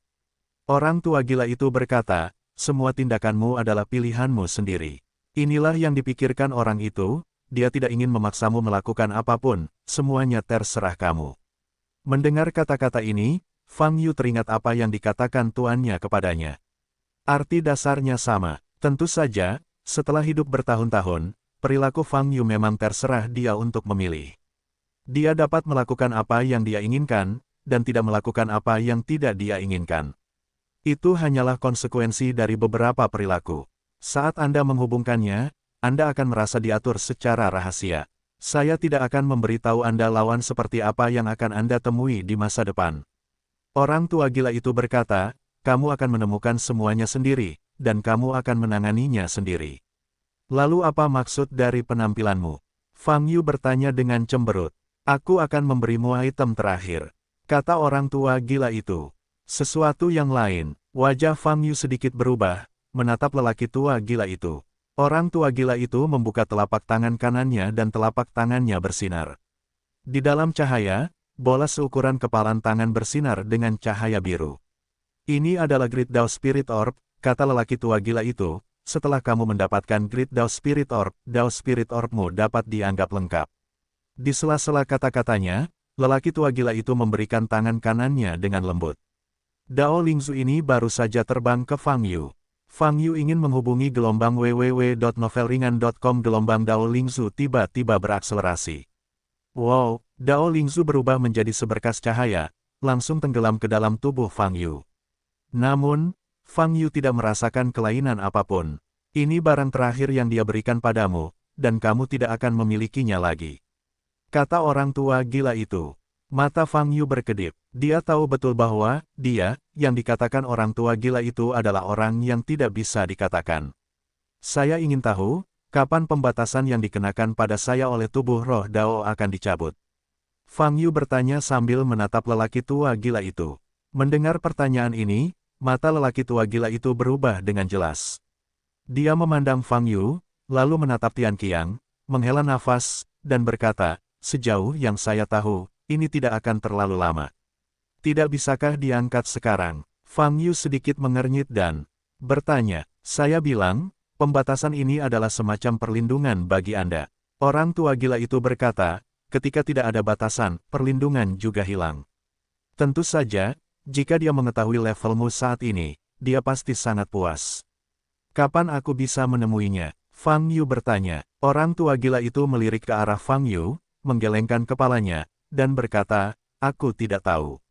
Orang tua gila itu berkata, semua tindakanmu adalah pilihanmu sendiri. Inilah yang dipikirkan orang itu, dia tidak ingin memaksamu melakukan apapun, semuanya terserah kamu. Mendengar kata-kata ini, Fang Yu teringat apa yang dikatakan tuannya kepadanya. Arti dasarnya sama, tentu saja, setelah hidup bertahun-tahun, perilaku Fang Yu memang terserah dia untuk memilih. Dia dapat melakukan apa yang dia inginkan, dan tidak melakukan apa yang tidak dia inginkan. Itu hanyalah konsekuensi dari beberapa perilaku. Saat Anda menghubungkannya, Anda akan merasa diatur secara rahasia. Saya tidak akan memberitahu Anda lawan seperti apa yang akan Anda temui di masa depan. Orang tua gila itu berkata, kamu akan menemukan semuanya sendiri, dan kamu akan menanganinya sendiri. Lalu apa maksud dari penampilanmu? Fang Yu bertanya dengan cemberut. Aku akan memberimu item terakhir, kata orang tua gila itu. Sesuatu yang lain, wajah Fang Yu sedikit berubah, menatap lelaki tua gila itu. Orang tua gila itu membuka telapak tangan kanannya dan telapak tangannya bersinar. Di dalam cahaya, bola seukuran kepalan tangan bersinar dengan cahaya biru. Ini adalah Great Dao Spirit Orb, kata lelaki tua gila itu. Setelah kamu mendapatkan Great Dao Spirit Orbmu dapat dianggap lengkap. Di sela-sela kata-katanya, lelaki tua gila itu memberikan tangan kanannya dengan lembut. Dao Lingzu ini baru saja terbang ke Fang Yu. Fang Yu ingin menghubungi gelombang www.novelringan.com. Gelombang Dao Lingzu tiba-tiba berakselerasi. Wow, Dao Lingzu berubah menjadi seberkas cahaya, langsung tenggelam ke dalam tubuh Fang Yu. Namun, Fang Yu tidak merasakan kelainan apapun. Ini barang terakhir yang dia berikan padamu, dan kamu tidak akan memilikinya lagi. Kata orang tua gila itu. Mata Fang Yu berkedip. Dia tahu betul bahwa, dia, yang dikatakan orang tua gila itu adalah orang yang tidak bisa dikatakan. Saya ingin tahu, kapan pembatasan yang dikenakan pada saya oleh tubuh roh Dao akan dicabut. Fang Yu bertanya sambil menatap lelaki tua gila itu. Mendengar pertanyaan ini, mata lelaki tua gila itu berubah dengan jelas. Dia memandang Fang Yu, lalu menatap Tian Qiang, menghela nafas, dan berkata, sejauh yang saya tahu, ini tidak akan terlalu lama. Tidak bisakah diangkat sekarang? Fang Yu sedikit mengernyit dan bertanya, saya bilang, pembatasan ini adalah semacam perlindungan bagi Anda. Orang tua gila itu berkata, ketika tidak ada batasan, perlindungan juga hilang. Tentu saja, jika dia mengetahui levelmu saat ini, dia pasti sangat puas. Kapan aku bisa menemuinya? Fang Yu bertanya. Orang tua gila itu melirik ke arah Fang Yu, menggelengkan kepalanya, dan berkata, aku tidak tahu.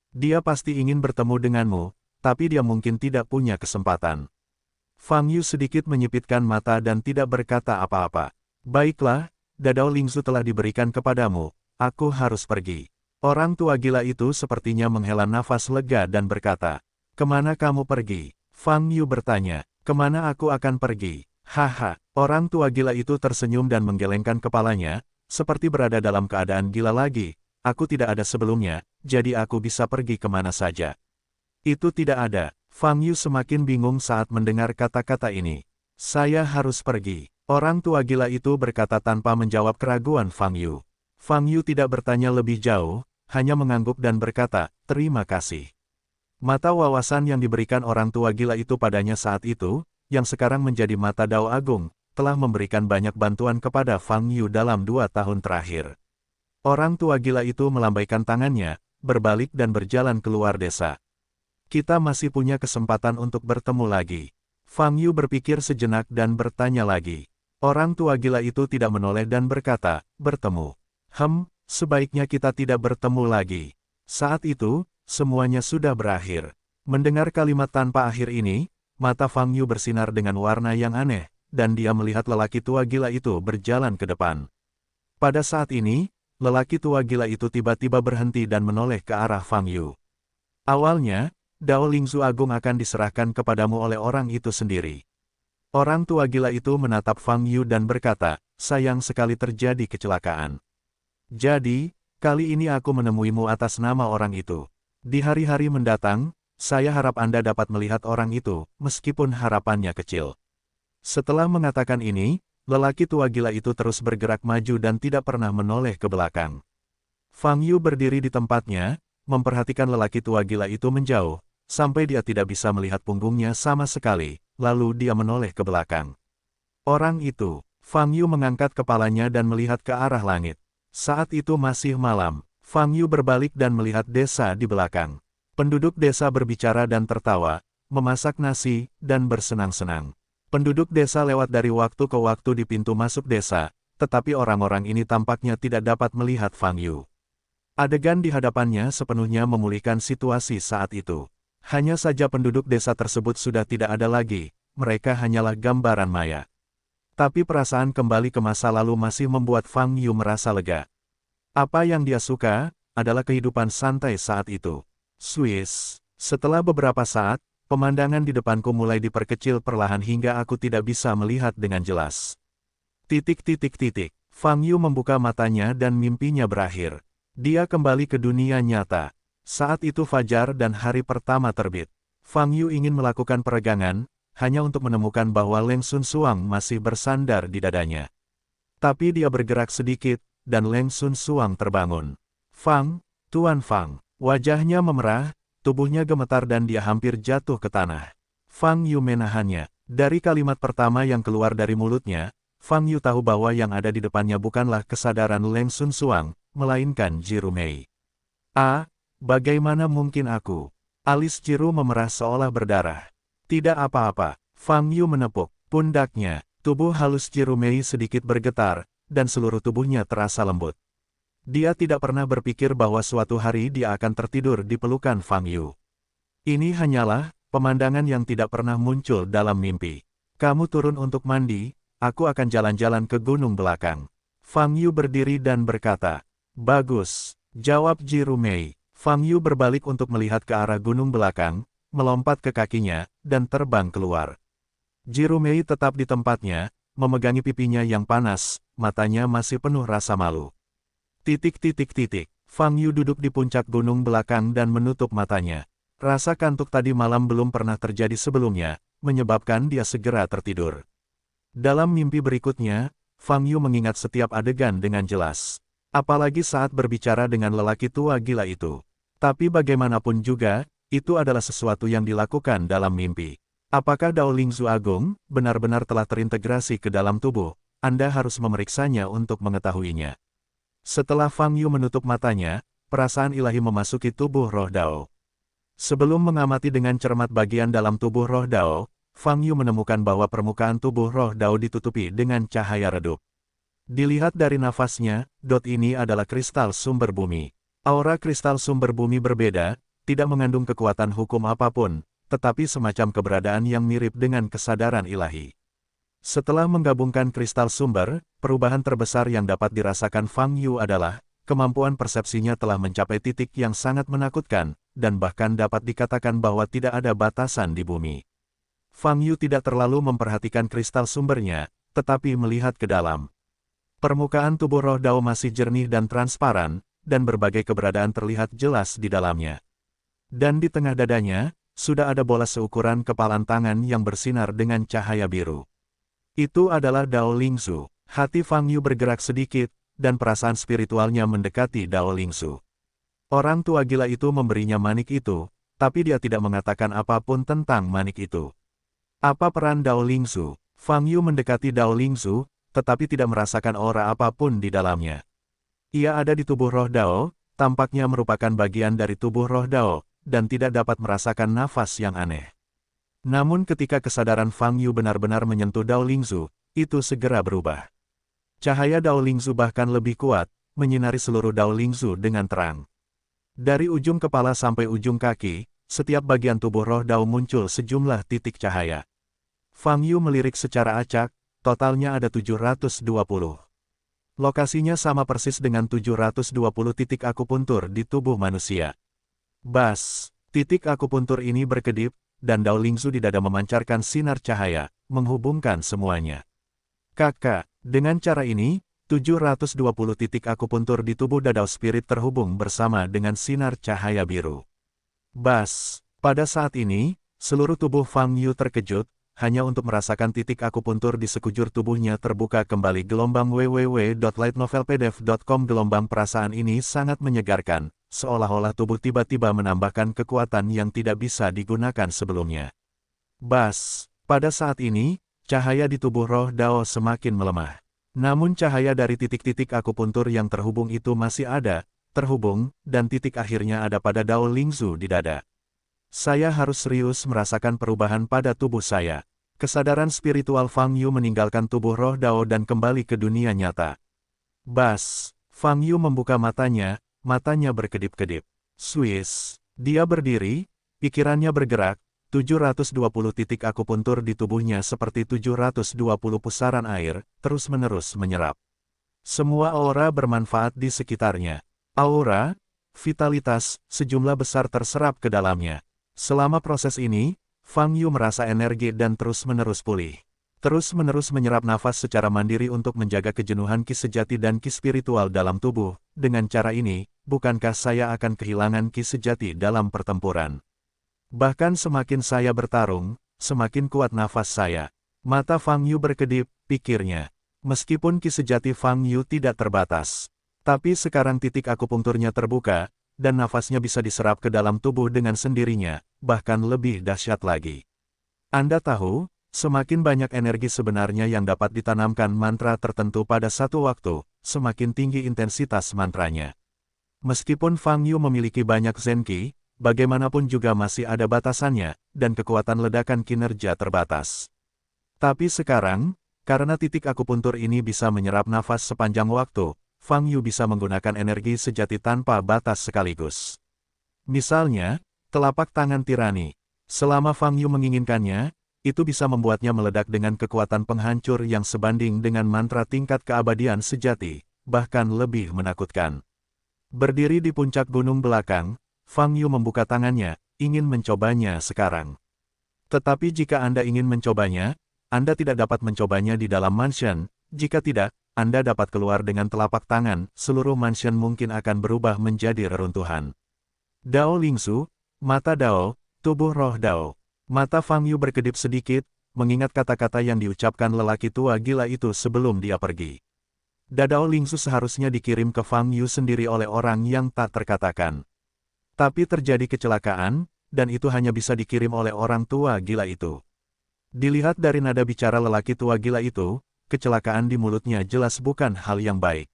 Dia pasti ingin bertemu denganmu, tapi dia mungkin tidak punya kesempatan. Fang Yu sedikit menyipitkan mata dan tidak berkata apa-apa. Baiklah, Dao Lingzu telah diberikan kepadamu, aku harus pergi. Orang tua gila itu sepertinya menghela nafas lega dan berkata, kemana kamu pergi? Fang Yu bertanya, kemana aku akan pergi? Haha, orang tua gila itu tersenyum dan menggelengkan kepalanya, seperti berada dalam keadaan gila lagi. Aku tidak ada sebelumnya, jadi aku bisa pergi kemana saja. Itu tidak ada. Fang Yu semakin bingung saat mendengar kata-kata ini. Saya harus pergi. Orang tua gila itu berkata tanpa menjawab keraguan Fang Yu. Fang Yu tidak bertanya lebih jauh, hanya mengangguk dan berkata, "Terima kasih." Mata wawasan yang diberikan orang tua gila itu padanya saat itu, yang sekarang menjadi mata Dao Agung, telah memberikan banyak bantuan kepada Fang Yu dalam 2 tahun terakhir. Orang tua gila itu melambaikan tangannya, berbalik dan berjalan keluar desa. "Kita masih punya kesempatan untuk bertemu lagi." Fang Yu berpikir sejenak dan bertanya lagi. Orang tua gila itu tidak menoleh dan berkata, "Bertemu. Sebaiknya kita tidak bertemu lagi." Saat itu, semuanya sudah berakhir. Mendengar kalimat tanpa akhir ini, mata Fang Yu bersinar dengan warna yang aneh, dan dia melihat lelaki tua gila itu berjalan ke depan. Pada saat ini, lelaki tua gila itu tiba-tiba berhenti dan menoleh ke arah Fang Yu. "Awalnya, Dao Lingzu Agung akan diserahkan kepadamu oleh orang itu sendiri." Orang tua gila itu menatap Fang Yu dan berkata, "Sayang sekali terjadi kecelakaan. Jadi, kali ini aku menemuimu atas nama orang itu. Di hari-hari mendatang, saya harap Anda dapat melihat orang itu, meskipun harapannya kecil." Setelah mengatakan ini, lelaki tua gila itu terus bergerak maju dan tidak pernah menoleh ke belakang. Fang Yu berdiri di tempatnya, memperhatikan lelaki tua gila itu menjauh, sampai dia tidak bisa melihat punggungnya sama sekali, lalu dia menoleh ke belakang. Orang itu, Fang Yu mengangkat kepalanya dan melihat ke arah langit. Saat itu masih malam, Fang Yu berbalik dan melihat desa di belakang. Penduduk desa berbicara dan tertawa, memasak nasi, dan bersenang-senang. Penduduk desa lewat dari waktu ke waktu di pintu masuk desa, tetapi orang-orang ini tampaknya tidak dapat melihat Fang Yu. Adegan di hadapannya sepenuhnya memulihkan situasi saat itu. Hanya saja penduduk desa tersebut sudah tidak ada lagi, mereka hanyalah gambaran maya. Tapi perasaan kembali ke masa lalu masih membuat Fang Yu merasa lega. Apa yang dia suka, adalah kehidupan santai saat itu. Swiss. Setelah beberapa saat, pemandangan di depanku mulai diperkecil perlahan hingga aku tidak bisa melihat dengan jelas. Fang Yu membuka matanya dan mimpinya berakhir. Dia kembali ke dunia nyata. Saat itu fajar dan hari pertama terbit. Fang Yu ingin melakukan peregangan, hanya untuk menemukan bahwa Leng Sun Suang masih bersandar di dadanya. Tapi dia bergerak sedikit, dan Leng Sun Suang terbangun. Tuan Fang." Wajahnya memerah, tubuhnya gemetar dan dia hampir jatuh ke tanah. Fang Yu menahannya. Dari kalimat pertama yang keluar dari mulutnya, Fang Yu tahu bahwa yang ada di depannya bukanlah kesadaran Leng Sun Suang, melainkan Jiru Mei. Bagaimana mungkin aku?" Alis Jiru memerah seolah berdarah. "Tidak apa-apa." Fang Yu menepuk pundaknya. Tubuh halus Jiru Mei sedikit bergetar, dan seluruh tubuhnya terasa lembut. Dia tidak pernah berpikir bahwa suatu hari dia akan tertidur di pelukan Fang Yu. Ini hanyalah pemandangan yang tidak pernah muncul dalam mimpi. "Kamu turun untuk mandi, aku akan jalan-jalan ke gunung belakang." Fang Yu berdiri dan berkata. "Bagus," jawab Jiru Mei. Fang Yu berbalik untuk melihat ke arah gunung belakang, melompat ke kakinya, dan terbang keluar. Jiru Mei tetap di tempatnya, memegangi pipinya yang panas, matanya masih penuh rasa malu. Fang Yu duduk di puncak gunung belakang dan menutup matanya. Rasa kantuk tadi malam belum pernah terjadi sebelumnya, menyebabkan dia segera tertidur. Dalam mimpi berikutnya, Fang Yu mengingat setiap adegan dengan jelas. Apalagi saat berbicara dengan lelaki tua gila itu. Tapi bagaimanapun juga, itu adalah sesuatu yang dilakukan dalam mimpi. Apakah Dao Lingzu Agung benar-benar telah terintegrasi ke dalam tubuh? Anda harus memeriksanya untuk mengetahuinya. Setelah Fang Yu menutup matanya, perasaan ilahi memasuki tubuh roh Dao. Sebelum mengamati dengan cermat bagian dalam tubuh roh Dao, Fang Yu menemukan bahwa permukaan tubuh roh Dao ditutupi dengan cahaya redup. Dilihat dari nafasnya, dot ini adalah kristal sumber bumi. Aura kristal sumber bumi berbeda, tidak mengandung kekuatan hukum apapun, tetapi semacam keberadaan yang mirip dengan kesadaran ilahi. Setelah menggabungkan kristal sumber, perubahan terbesar yang dapat dirasakan Fang Yu adalah, kemampuan persepsinya telah mencapai titik yang sangat menakutkan, dan bahkan dapat dikatakan bahwa tidak ada batasan di bumi. Fang Yu tidak terlalu memperhatikan kristal sumbernya, tetapi melihat ke dalam. Permukaan tubuh roh Dao masih jernih dan transparan, dan berbagai keberadaan terlihat jelas di dalamnya. Dan di tengah dadanya, sudah ada bola seukuran kepalan tangan yang bersinar dengan cahaya biru. Itu adalah Dao Lingzu. Hati Fang Yu bergerak sedikit, dan perasaan spiritualnya mendekati Dao Lingzu. Orang tua gila itu memberinya manik itu, tapi dia tidak mengatakan apapun tentang manik itu. Apa peran Dao Lingzu? Fang Yu mendekati Dao Lingzu, tetapi tidak merasakan aura apapun di dalamnya. Ia ada di tubuh roh Dao, tampaknya merupakan bagian dari tubuh roh Dao, dan tidak dapat merasakan nafas yang aneh. Namun ketika kesadaran Fang Yu benar-benar menyentuh Dao Lingzu, itu segera berubah. Cahaya Dao Lingzu bahkan lebih kuat, menyinari seluruh Dao Lingzu dengan terang. Dari ujung kepala sampai ujung kaki, setiap bagian tubuh roh Dao muncul sejumlah titik cahaya. Fang Yu melirik secara acak, totalnya ada 720. Lokasinya sama persis dengan 720 titik akupuntur di tubuh manusia. Bas, titik akupuntur ini berkedip, dan Dao Lingzu di dada memancarkan sinar cahaya, menghubungkan semuanya. Kakak, dengan cara ini, 720 titik akupuntur di tubuh Dadao Spirit terhubung bersama dengan sinar cahaya biru. Bas, pada saat ini, seluruh tubuh Fang Yu terkejut, hanya untuk merasakan titik akupuntur di sekujur tubuhnya terbuka kembali. Gelombang www.lightnovelpdf.com. Gelombang perasaan ini sangat menyegarkan, seolah-olah tubuh tiba-tiba menambahkan kekuatan yang tidak bisa digunakan sebelumnya. Bas, pada saat ini, cahaya di tubuh roh Dao semakin melemah. Namun cahaya dari titik-titik akupuntur yang terhubung itu masih ada, terhubung, dan titik akhirnya ada pada Dao Lingzu di dada. Saya harus serius merasakan perubahan pada tubuh saya. Kesadaran spiritual Fang Yu meninggalkan tubuh roh Dao dan kembali ke dunia nyata. Bas, Fang Yu membuka matanya berkedip-kedip. Swiss, dia berdiri, pikirannya bergerak, 720 titik akupuntur di tubuhnya seperti 720 pusaran air, terus-menerus menyerap. Semua aura bermanfaat di sekitarnya. Aura, vitalitas, sejumlah besar terserap ke dalamnya. Selama proses ini, Fang Yu merasa energi dan terus-menerus pulih. Terus-menerus menyerap nafas secara mandiri untuk menjaga kejenuhan ki sejati dan ki spiritual dalam tubuh. Dengan cara ini, bukankah saya akan kehilangan ki sejati dalam pertempuran? Bahkan semakin saya bertarung, semakin kuat nafas saya. Mata Fang Yu berkedip, pikirnya. Meskipun ki sejati Fang Yu tidak terbatas, tapi sekarang titik akupunkturnya terbuka, dan nafasnya bisa diserap ke dalam tubuh dengan sendirinya, bahkan lebih dahsyat lagi. Anda tahu, semakin banyak energi sebenarnya yang dapat ditanamkan mantra tertentu pada satu waktu, semakin tinggi intensitas mantranya. Meskipun Fang Yu memiliki banyak zenki, bagaimanapun juga masih ada batasannya, dan kekuatan ledakan kinerja terbatas. Tapi sekarang, karena titik akupuntur ini bisa menyerap nafas sepanjang waktu, Fang Yu bisa menggunakan energi sejati tanpa batas sekaligus. Misalnya, telapak tangan tirani. Selama Fang Yu menginginkannya, itu bisa membuatnya meledak dengan kekuatan penghancur yang sebanding dengan mantra tingkat keabadian sejati, bahkan lebih menakutkan. Berdiri di puncak gunung belakang, Fang Yu membuka tangannya, ingin mencobanya sekarang. Tetapi jika Anda ingin mencobanya, Anda tidak dapat mencobanya di dalam mansion. Jika tidak, Anda dapat keluar dengan telapak tangan, seluruh mansion mungkin akan berubah menjadi reruntuhan. Dao Lingzu, mata Dao, tubuh roh Dao. Mata Fang Yu berkedip sedikit, mengingat kata-kata yang diucapkan lelaki tua gila itu sebelum dia pergi. Dao Lingzu seharusnya dikirim ke Fang Yu sendiri oleh orang yang tak terkatakan. Tapi terjadi kecelakaan, dan itu hanya bisa dikirim oleh orang tua gila itu. Dilihat dari nada bicara lelaki tua gila itu, kecelakaan di mulutnya jelas bukan hal yang baik.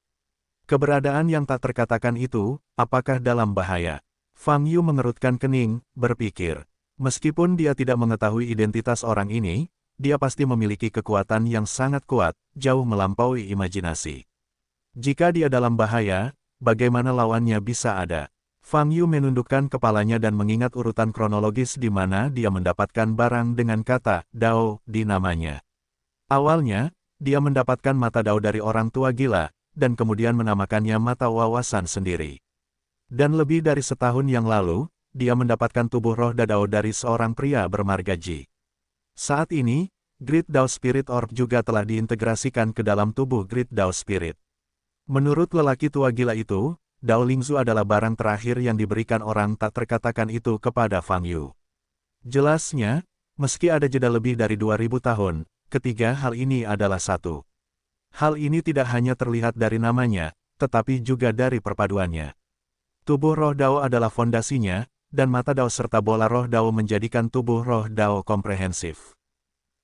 Keberadaan yang tak terkatakan itu, apakah dalam bahaya? Fang Yu mengerutkan kening, berpikir. Meskipun dia tidak mengetahui identitas orang ini, dia pasti memiliki kekuatan yang sangat kuat, jauh melampaui imajinasi. Jika dia dalam bahaya, bagaimana lawannya bisa ada? Fang Yu menundukkan kepalanya dan mengingat urutan kronologis di mana dia mendapatkan barang dengan kata Dao di namanya. Awalnya, dia mendapatkan mata Dao dari orang tua gila, dan kemudian menamakannya mata wawasan sendiri. Dan lebih dari setahun yang lalu, dia mendapatkan tubuh roh Dao dari seorang pria bermargaji. Saat ini, Great Dao Spirit Orb juga telah diintegrasikan ke dalam tubuh Great Dao Spirit. Menurut lelaki tua gila itu, Dao Lingzu adalah barang terakhir yang diberikan orang tak terkatakan itu kepada Fang Yu. Jelasnya, meski ada jeda lebih dari 2000 tahun, ketiga hal ini adalah satu. Hal ini tidak hanya terlihat dari namanya, tetapi juga dari perpaduannya. Tubuh roh Dao adalah fondasinya, dan mata Dao serta bola roh Dao menjadikan tubuh roh Dao komprehensif.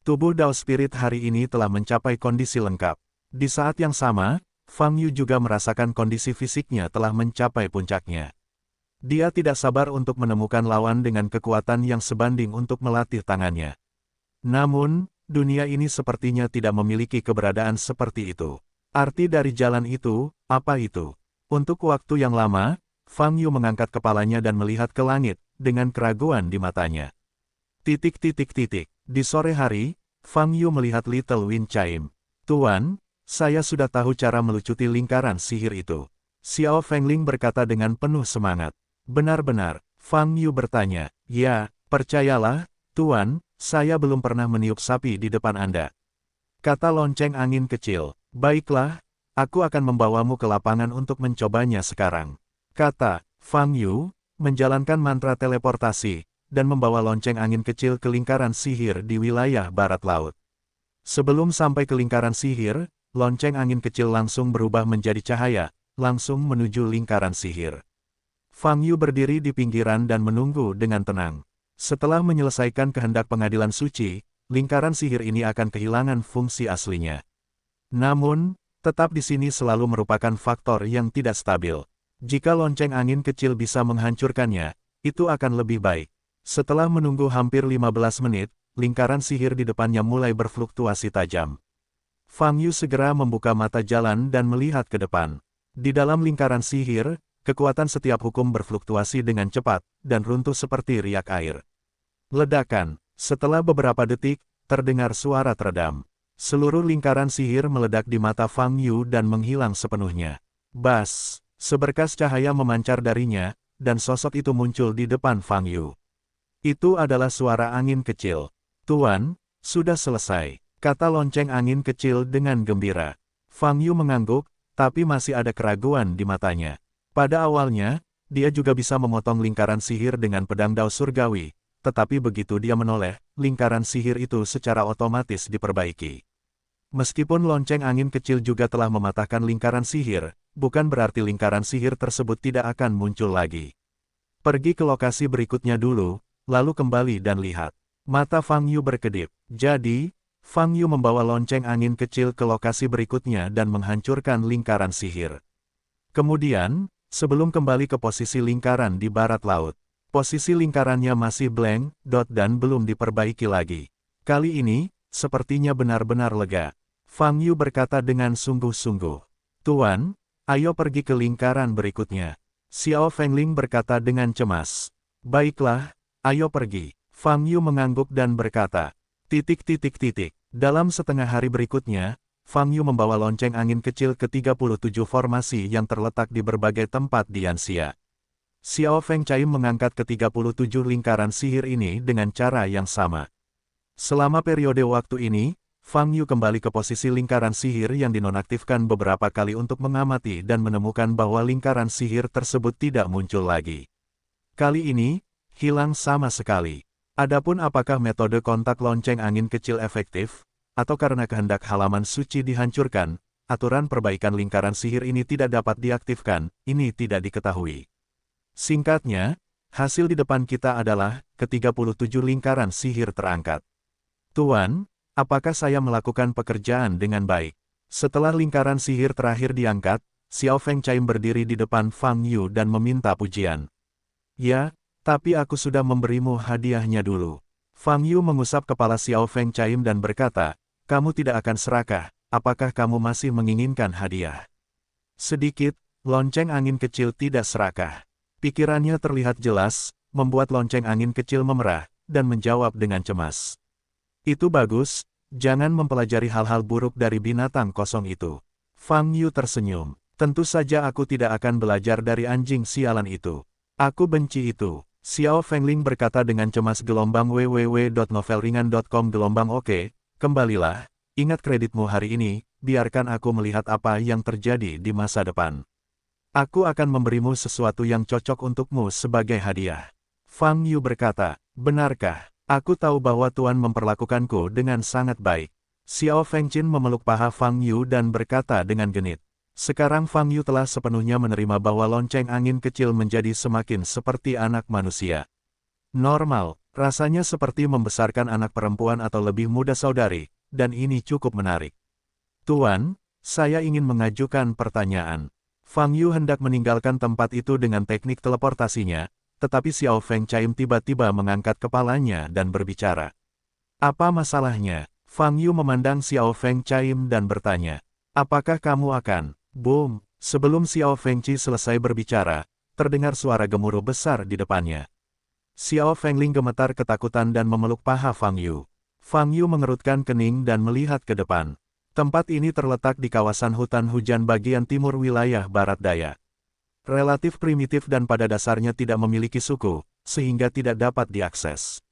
Tubuh Dao Spirit hari ini telah mencapai kondisi lengkap. Di saat yang sama, Fang Yu juga merasakan kondisi fisiknya telah mencapai puncaknya. Dia tidak sabar untuk menemukan lawan dengan kekuatan yang sebanding untuk melatih tangannya. Namun, dunia ini sepertinya tidak memiliki keberadaan seperti itu. Arti dari jalan itu, apa itu? Untuk waktu yang lama, Fang Yu mengangkat kepalanya dan melihat ke langit, dengan keraguan di matanya. Di sore hari, Fang Yu melihat Little Wind Chime. Tuan, saya sudah tahu cara melucuti lingkaran sihir itu. Xiao Fengling berkata dengan penuh semangat. Benar-benar, Fang Yu bertanya. Ya, percayalah, Tuan, saya belum pernah meniup sapi di depan Anda. Kata lonceng angin kecil. Baiklah, aku akan membawamu ke lapangan untuk mencobanya sekarang. Kata Fang Yu, menjalankan mantra teleportasi, dan membawa lonceng angin kecil ke lingkaran sihir di wilayah barat laut. Sebelum sampai ke lingkaran sihir, lonceng angin kecil langsung berubah menjadi cahaya, langsung menuju lingkaran sihir. Fang Yu berdiri di pinggiran dan menunggu dengan tenang. Setelah menyelesaikan kehendak pengadilan suci, lingkaran sihir ini akan kehilangan fungsi aslinya. Namun, tetap di sini selalu merupakan faktor yang tidak stabil. Jika lonceng angin kecil bisa menghancurkannya, itu akan lebih baik. Setelah menunggu hampir 15 menit, lingkaran sihir di depannya mulai berfluktuasi tajam. Fang Yu segera membuka mata jalan dan melihat ke depan. Di dalam lingkaran sihir, kekuatan setiap hukum berfluktuasi dengan cepat, dan runtuh seperti riak air. Ledakan. Setelah beberapa detik, terdengar suara teredam. Seluruh lingkaran sihir meledak di mata Fang Yu dan menghilang sepenuhnya. Bas! Seberkas cahaya memancar darinya, dan sosok itu muncul di depan Fang Yu. Itu adalah suara angin kecil. Tuan, sudah selesai, kata lonceng angin kecil dengan gembira. Fang Yu mengangguk, tapi masih ada keraguan di matanya. Pada awalnya, dia juga bisa memotong lingkaran sihir dengan pedang Dao surgawi, tetapi begitu dia menoleh, lingkaran sihir itu secara otomatis diperbaiki. Meskipun lonceng angin kecil juga telah mematahkan lingkaran sihir, bukan berarti lingkaran sihir tersebut tidak akan muncul lagi. Pergi ke lokasi berikutnya dulu, lalu kembali dan lihat. Mata Fang Yu berkedip. Jadi, Fang Yu membawa lonceng angin kecil ke lokasi berikutnya dan menghancurkan lingkaran sihir. Kemudian, sebelum kembali ke posisi lingkaran di barat laut, posisi lingkarannya masih blank, dan belum diperbaiki lagi. Kali ini, sepertinya benar-benar lega. Fang Yu berkata dengan sungguh-sungguh. Tuan, ayo pergi ke lingkaran berikutnya. Xiao Fengling berkata dengan cemas. Baiklah, ayo pergi. Fang Yu mengangguk dan berkata. Dalam setengah hari berikutnya, Fang Yu membawa lonceng angin kecil ke 37 formasi yang terletak di berbagai tempat di Yanxia. Xiao Feng Chai mengangkat ke 37 lingkaran sihir ini dengan cara yang sama. Selama periode waktu ini, Fang Yu kembali ke posisi lingkaran sihir yang dinonaktifkan beberapa kali untuk mengamati dan menemukan bahwa lingkaran sihir tersebut tidak muncul lagi. Kali ini, hilang sama sekali. Adapun apakah metode kontak lonceng angin kecil efektif, atau karena kehendak halaman suci dihancurkan, aturan perbaikan lingkaran sihir ini tidak dapat diaktifkan, ini tidak diketahui. Singkatnya, hasil di depan kita adalah ke-37 lingkaran sihir terangkat. Tuan, apakah saya melakukan pekerjaan dengan baik? Setelah lingkaran sihir terakhir diangkat, Xiao Feng Chai berdiri di depan Fang Yu dan meminta pujian. Ya, tapi aku sudah memberimu hadiahnya dulu. Fang Yu mengusap kepala Xiao Feng Chai dan berkata, kamu tidak akan serakah, apakah kamu masih menginginkan hadiah? Sedikit, lonceng angin kecil tidak serakah. Pikirannya terlihat jelas, membuat lonceng angin kecil memerah, dan menjawab dengan cemas. Itu bagus, jangan mempelajari hal-hal buruk dari binatang kosong itu. Fang Yu tersenyum. Tentu saja aku tidak akan belajar dari anjing sialan itu. Aku benci itu. Xiao Fengling berkata dengan cemas. www.novelringan.com Oke, kembalilah. Ingat kreditmu hari ini, biarkan aku melihat apa yang terjadi di masa depan. Aku akan memberimu sesuatu yang cocok untukmu sebagai hadiah. Fang Yu berkata, benarkah? Aku tahu bahwa Tuan memperlakukanku dengan sangat baik. Xiao Fengqin memeluk paha Fang Yu dan berkata dengan genit. Sekarang Fang Yu telah sepenuhnya menerima bahwa lonceng angin kecil menjadi semakin seperti anak manusia. Normal, rasanya seperti membesarkan anak perempuan atau lebih muda saudari, dan ini cukup menarik. Tuan, saya ingin mengajukan pertanyaan. Fang Yu hendak meninggalkan tempat itu dengan teknik teleportasinya, tetapi Xiao Feng Chaim tiba-tiba mengangkat kepalanya dan berbicara. Apa masalahnya? Fang Yu memandang Xiao Feng Chaim dan bertanya. Apakah kamu akan... Boom! Sebelum Xiao Fengqi selesai berbicara, terdengar suara gemuruh besar di depannya. Xiao Fengling gemetar ketakutan dan memeluk paha Fang Yu. Fang Yu mengerutkan kening dan melihat ke depan. Tempat ini terletak di kawasan hutan hujan bagian timur wilayah barat daya. Relatif primitif dan pada dasarnya tidak memiliki suku, sehingga tidak dapat diakses.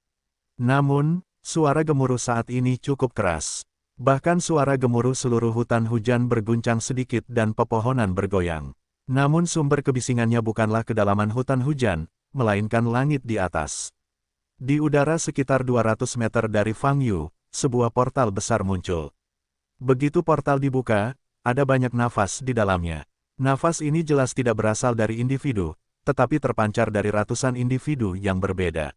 Namun, suara gemuruh saat ini cukup keras. Bahkan suara gemuruh seluruh hutan hujan berguncang sedikit dan pepohonan bergoyang. Namun sumber kebisingannya bukanlah kedalaman hutan hujan, melainkan langit di atas. Di udara sekitar 200 meter dari Fang Yu, sebuah portal besar muncul. Begitu portal dibuka, ada banyak nafas di dalamnya. Nafas ini jelas tidak berasal dari individu, tetapi terpancar dari ratusan individu yang berbeda.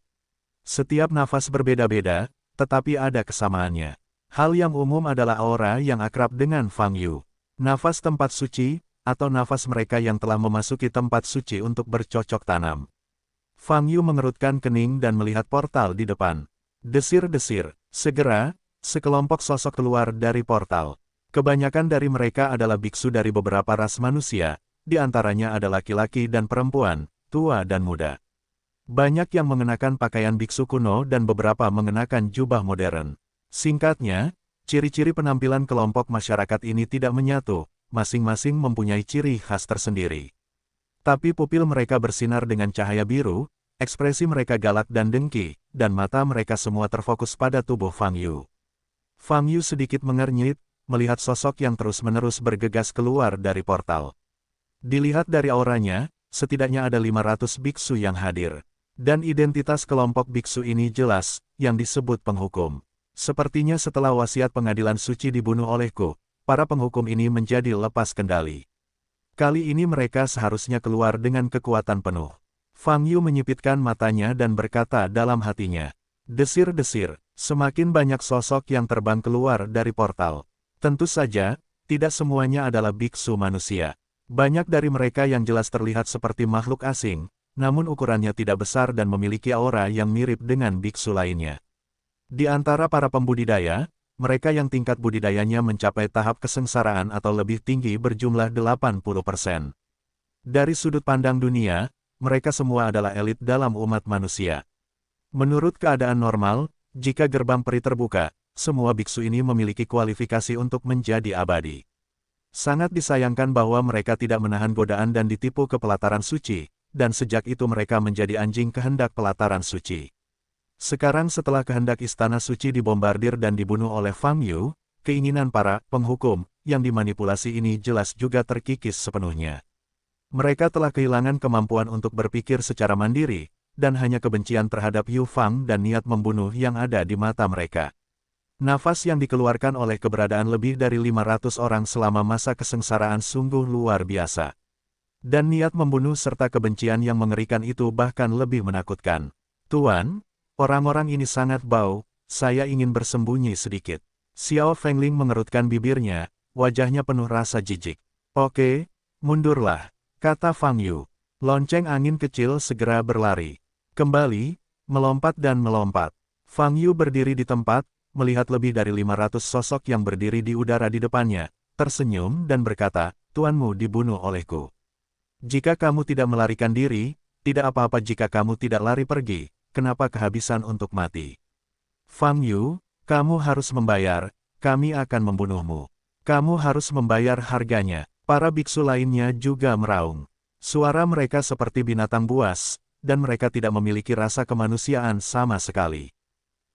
Setiap nafas berbeda-beda, tetapi ada kesamaannya. Hal yang umum adalah aura yang akrab dengan Fang Yu. Nafas tempat suci, atau nafas mereka yang telah memasuki tempat suci untuk bercocok tanam. Fang Yu mengerutkan kening dan melihat portal di depan. Desir-desir, segera, sekelompok sosok keluar dari portal. Kebanyakan dari mereka adalah biksu dari beberapa ras manusia, di antaranya ada laki-laki dan perempuan, tua dan muda. Banyak yang mengenakan pakaian biksu kuno dan beberapa mengenakan jubah modern. Singkatnya, ciri-ciri penampilan kelompok masyarakat ini tidak menyatu, masing-masing mempunyai ciri khas tersendiri. Tapi pupil mereka bersinar dengan cahaya biru, ekspresi mereka galak dan dengki, dan mata mereka semua terfokus pada tubuh Fang Yu. Fang Yu sedikit mengernyit, melihat sosok yang terus-menerus bergegas keluar dari portal. Dilihat dari auranya, setidaknya ada 500 biksu yang hadir. Dan identitas kelompok biksu ini jelas, yang disebut penghukum. Sepertinya setelah wasiat pengadilan suci dibunuh olehku, para penghukum ini menjadi lepas kendali. Kali ini mereka seharusnya keluar dengan kekuatan penuh. Fang Yu menyipitkan matanya dan berkata dalam hatinya. Desir-desir, semakin banyak sosok yang terbang keluar dari portal. Tentu saja, tidak semuanya adalah biksu manusia. Banyak dari mereka yang jelas terlihat seperti makhluk asing, namun ukurannya tidak besar dan memiliki aura yang mirip dengan biksu lainnya. Di antara para pembudidaya, mereka yang tingkat budidayanya mencapai tahap kesengsaraan atau lebih tinggi berjumlah 80%. Dari sudut pandang dunia, mereka semua adalah elit dalam umat manusia. Menurut keadaan normal, jika gerbang peri terbuka, semua biksu ini memiliki kualifikasi untuk menjadi abadi. Sangat disayangkan bahwa mereka tidak menahan godaan dan ditipu ke pelataran suci, dan sejak itu mereka menjadi anjing kehendak pelataran suci. Sekarang setelah kehendak istana suci dibombardir dan dibunuh oleh Fang Yu, keinginan para penghukum yang dimanipulasi ini jelas juga terkikis sepenuhnya. Mereka telah kehilangan kemampuan untuk berpikir secara mandiri, dan hanya kebencian terhadap Yu Fang dan niat membunuh yang ada di mata mereka. Nafas yang dikeluarkan oleh keberadaan lebih dari 500 orang selama masa kesengsaraan sungguh luar biasa. Dan niat membunuh serta kebencian yang mengerikan itu bahkan lebih menakutkan. Tuan, orang-orang ini sangat bau, saya ingin bersembunyi sedikit. Xiao Fengling mengerutkan bibirnya, wajahnya penuh rasa jijik. Oke, mundurlah, kata Fang Yu. Lonceng angin kecil segera berlari. Kembali, melompat dan melompat. Fang Yu berdiri di tempat, melihat lebih dari 500 sosok yang berdiri di udara di depannya, tersenyum dan berkata, tuanmu dibunuh olehku. Jika kamu tidak melarikan diri, tidak apa-apa jika kamu tidak lari pergi. Kenapa kehabisan untuk mati? Fang Yu, kamu harus membayar, kami akan membunuhmu. Kamu harus membayar harganya. Para biksu lainnya juga meraung. Suara mereka seperti binatang buas, dan mereka tidak memiliki rasa kemanusiaan sama sekali.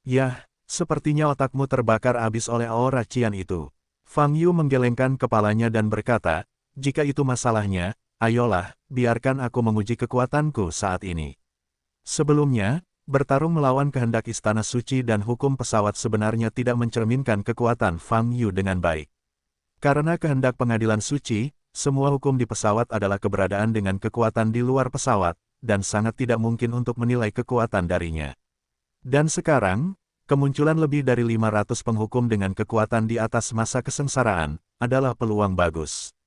Yah, sepertinya otakmu terbakar habis oleh aura cian itu. Fang Yu menggelengkan kepalanya dan berkata, jika itu masalahnya, ayolah, biarkan aku menguji kekuatanku saat ini. Sebelumnya, bertarung melawan kehendak istana suci dan hukum pesawat sebenarnya tidak mencerminkan kekuatan Fang Yu dengan baik. Karena kehendak pengadilan suci, semua hukum di pesawat adalah keberadaan dengan kekuatan di luar pesawat, dan sangat tidak mungkin untuk menilai kekuatan darinya. Dan sekarang, kemunculan lebih dari 500 penghukum dengan kekuatan di atas masa kesengsaraan, adalah peluang bagus.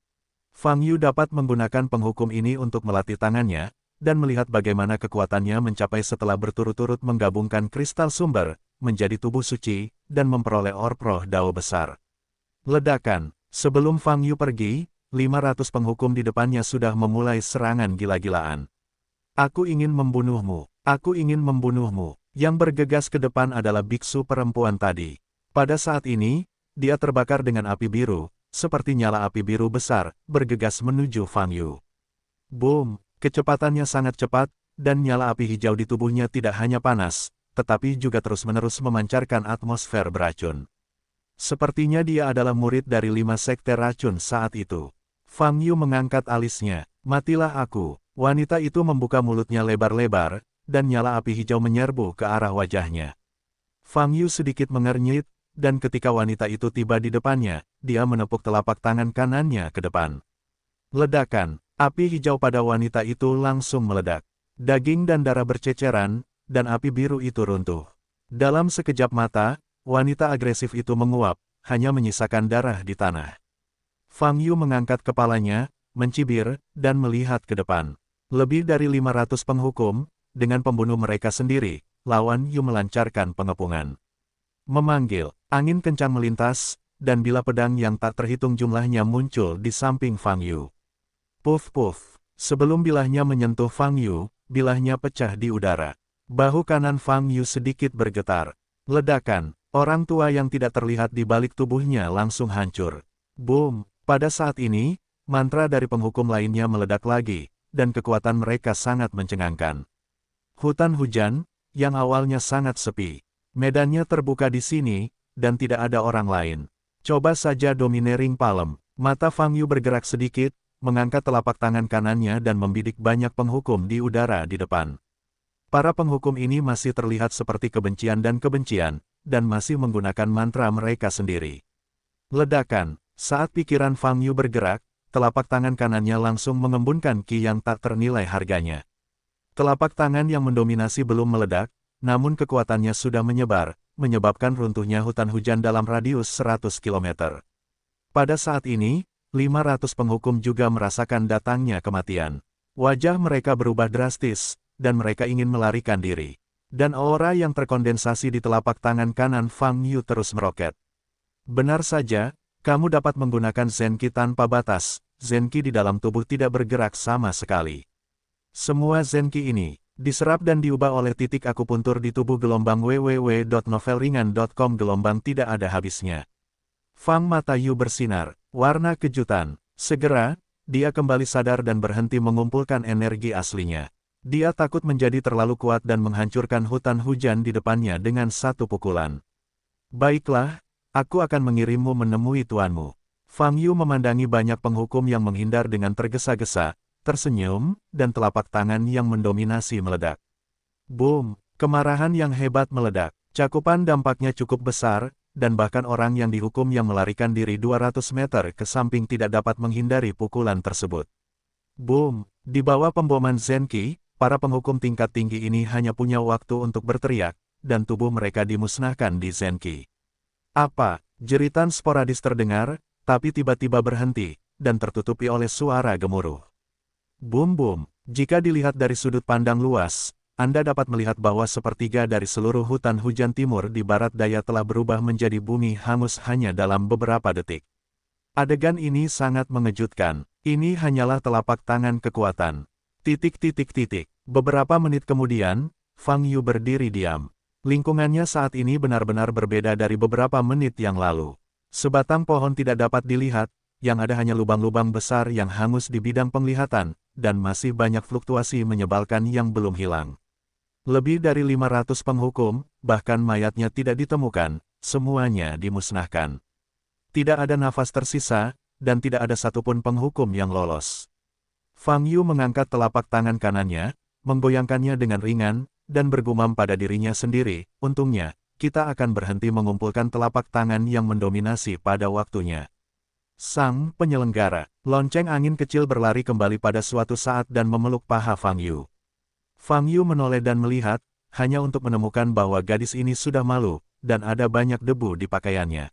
Fang Yu dapat menggunakan penghukum ini untuk melatih tangannya, dan melihat bagaimana kekuatannya mencapai setelah berturut-turut menggabungkan kristal sumber, menjadi tubuh suci, dan memperoleh orb roh Dao besar. Ledakan. Sebelum Fang Yu pergi, 500 penghukum di depannya sudah memulai serangan gila-gilaan. Aku ingin membunuhmu. Aku ingin membunuhmu. Yang bergegas ke depan adalah biksu perempuan tadi. Pada saat ini, dia terbakar dengan api biru, seperti nyala api biru besar, bergegas menuju Fang Yu. Boom! Kecepatannya sangat cepat, dan nyala api hijau di tubuhnya tidak hanya panas, tetapi juga terus-menerus memancarkan atmosfer beracun. Sepertinya dia adalah murid dari 5 sekte racun saat itu. Fang Yu mengangkat alisnya. Matilah aku. Wanita itu membuka mulutnya lebar-lebar, dan nyala api hijau menyerbu ke arah wajahnya. Fang Yu sedikit mengernyit, dan ketika wanita itu tiba di depannya, dia menepuk telapak tangan kanannya ke depan. Ledakan. Api hijau pada wanita itu langsung meledak. Daging dan darah berceceran, dan api biru itu runtuh. Dalam sekejap mata, wanita agresif itu menguap, hanya menyisakan darah di tanah. Fang Yu mengangkat kepalanya, mencibir, dan melihat ke depan. Lebih dari 500 penghukum, dengan pembunuh mereka sendiri, lawan Yu melancarkan pengepungan. Memanggil, angin kencang melintas, dan bilah pedang yang tak terhitung jumlahnya muncul di samping Fang Yu. Puff-puff, sebelum bilahnya menyentuh Fang Yu, bilahnya pecah di udara. Bahu kanan Fang Yu sedikit bergetar. Ledakan. Orang tua yang tidak terlihat di balik tubuhnya langsung hancur. Boom! Pada saat ini, mantra dari penghukum lainnya meledak lagi, dan kekuatan mereka sangat mencengangkan. Hutan hujan, yang awalnya sangat sepi. Medannya terbuka di sini, dan tidak ada orang lain. Coba saja Dominating Palm. Mata Fang Yu bergerak sedikit, mengangkat telapak tangan kanannya dan membidik banyak penghukum di udara di depan. Para penghukum ini masih terlihat seperti kebencian, dan masih menggunakan mantra mereka sendiri. Ledakan. Saat pikiran Fang Yu bergerak, telapak tangan kanannya langsung mengembunkan ki yang tak ternilai harganya. Telapak tangan yang mendominasi belum meledak, namun kekuatannya sudah menyebar, menyebabkan runtuhnya hutan hujan dalam radius 100 km. Pada saat ini, 500 penghukum juga merasakan datangnya kematian. Wajah mereka berubah drastis, dan mereka ingin melarikan diri. Dan aura yang terkondensasi di telapak tangan kanan Fang Yu terus meroket. Benar saja, kamu dapat menggunakan Zenki tanpa batas. Zenki di dalam tubuh tidak bergerak sama sekali. Semua Zenki ini diserap dan diubah oleh titik akupuntur di tubuh gelombang www.novelringan.com. Gelombang tidak ada habisnya. Fang mata Yu bersinar, warna kejutan. Segera, dia kembali sadar dan berhenti mengumpulkan energi aslinya. Dia takut menjadi terlalu kuat dan menghancurkan hutan hujan di depannya dengan satu pukulan. Baiklah, aku akan mengirimmu menemui tuanmu. Fang Yu memandangi banyak penghukum yang menghindar dengan tergesa-gesa, tersenyum, dan telapak tangan yang mendominasi meledak. Boom! Kemarahan yang hebat meledak. Cakupan dampaknya cukup besar, dan bahkan orang yang dihukum yang melarikan diri 200 meter ke samping tidak dapat menghindari pukulan tersebut. Boom! Di bawah pemboman Zenki, para penghukum tingkat tinggi ini hanya punya waktu untuk berteriak, dan tubuh mereka dimusnahkan di Zenki. Apa? Jeritan sporadis terdengar, tapi tiba-tiba berhenti, dan tertutupi oleh suara gemuruh. Boom-boom! Jika dilihat dari sudut pandang luas, Anda dapat melihat bahwa sepertiga dari seluruh hutan hujan timur di barat daya telah berubah menjadi bumi hangus hanya dalam beberapa detik. Adegan ini sangat mengejutkan. Ini hanyalah telapak tangan kekuatan. Beberapa menit kemudian, Fang Yu berdiri diam. Lingkungannya saat ini benar-benar berbeda dari beberapa menit yang lalu. Sebatang pohon tidak dapat dilihat, yang ada hanya lubang-lubang besar yang hangus di bidang penglihatan, dan masih banyak fluktuasi menyebalkan yang belum hilang. Lebih dari 500 penghukum, bahkan mayatnya tidak ditemukan, semuanya dimusnahkan. Tidak ada nafas tersisa, dan tidak ada satupun penghukum yang lolos. Fang Yu mengangkat telapak tangan kanannya, menggoyangkannya dengan ringan, dan bergumam pada dirinya sendiri, untungnya, kita akan berhenti mengumpulkan telapak tangan yang mendominasi pada waktunya. Sang penyelenggara, lonceng angin kecil berlari kembali pada suatu saat dan memeluk paha Fang Yu. Fang Yu menoleh dan melihat, hanya untuk menemukan bahwa gadis ini sudah malu, dan ada banyak debu di pakaiannya.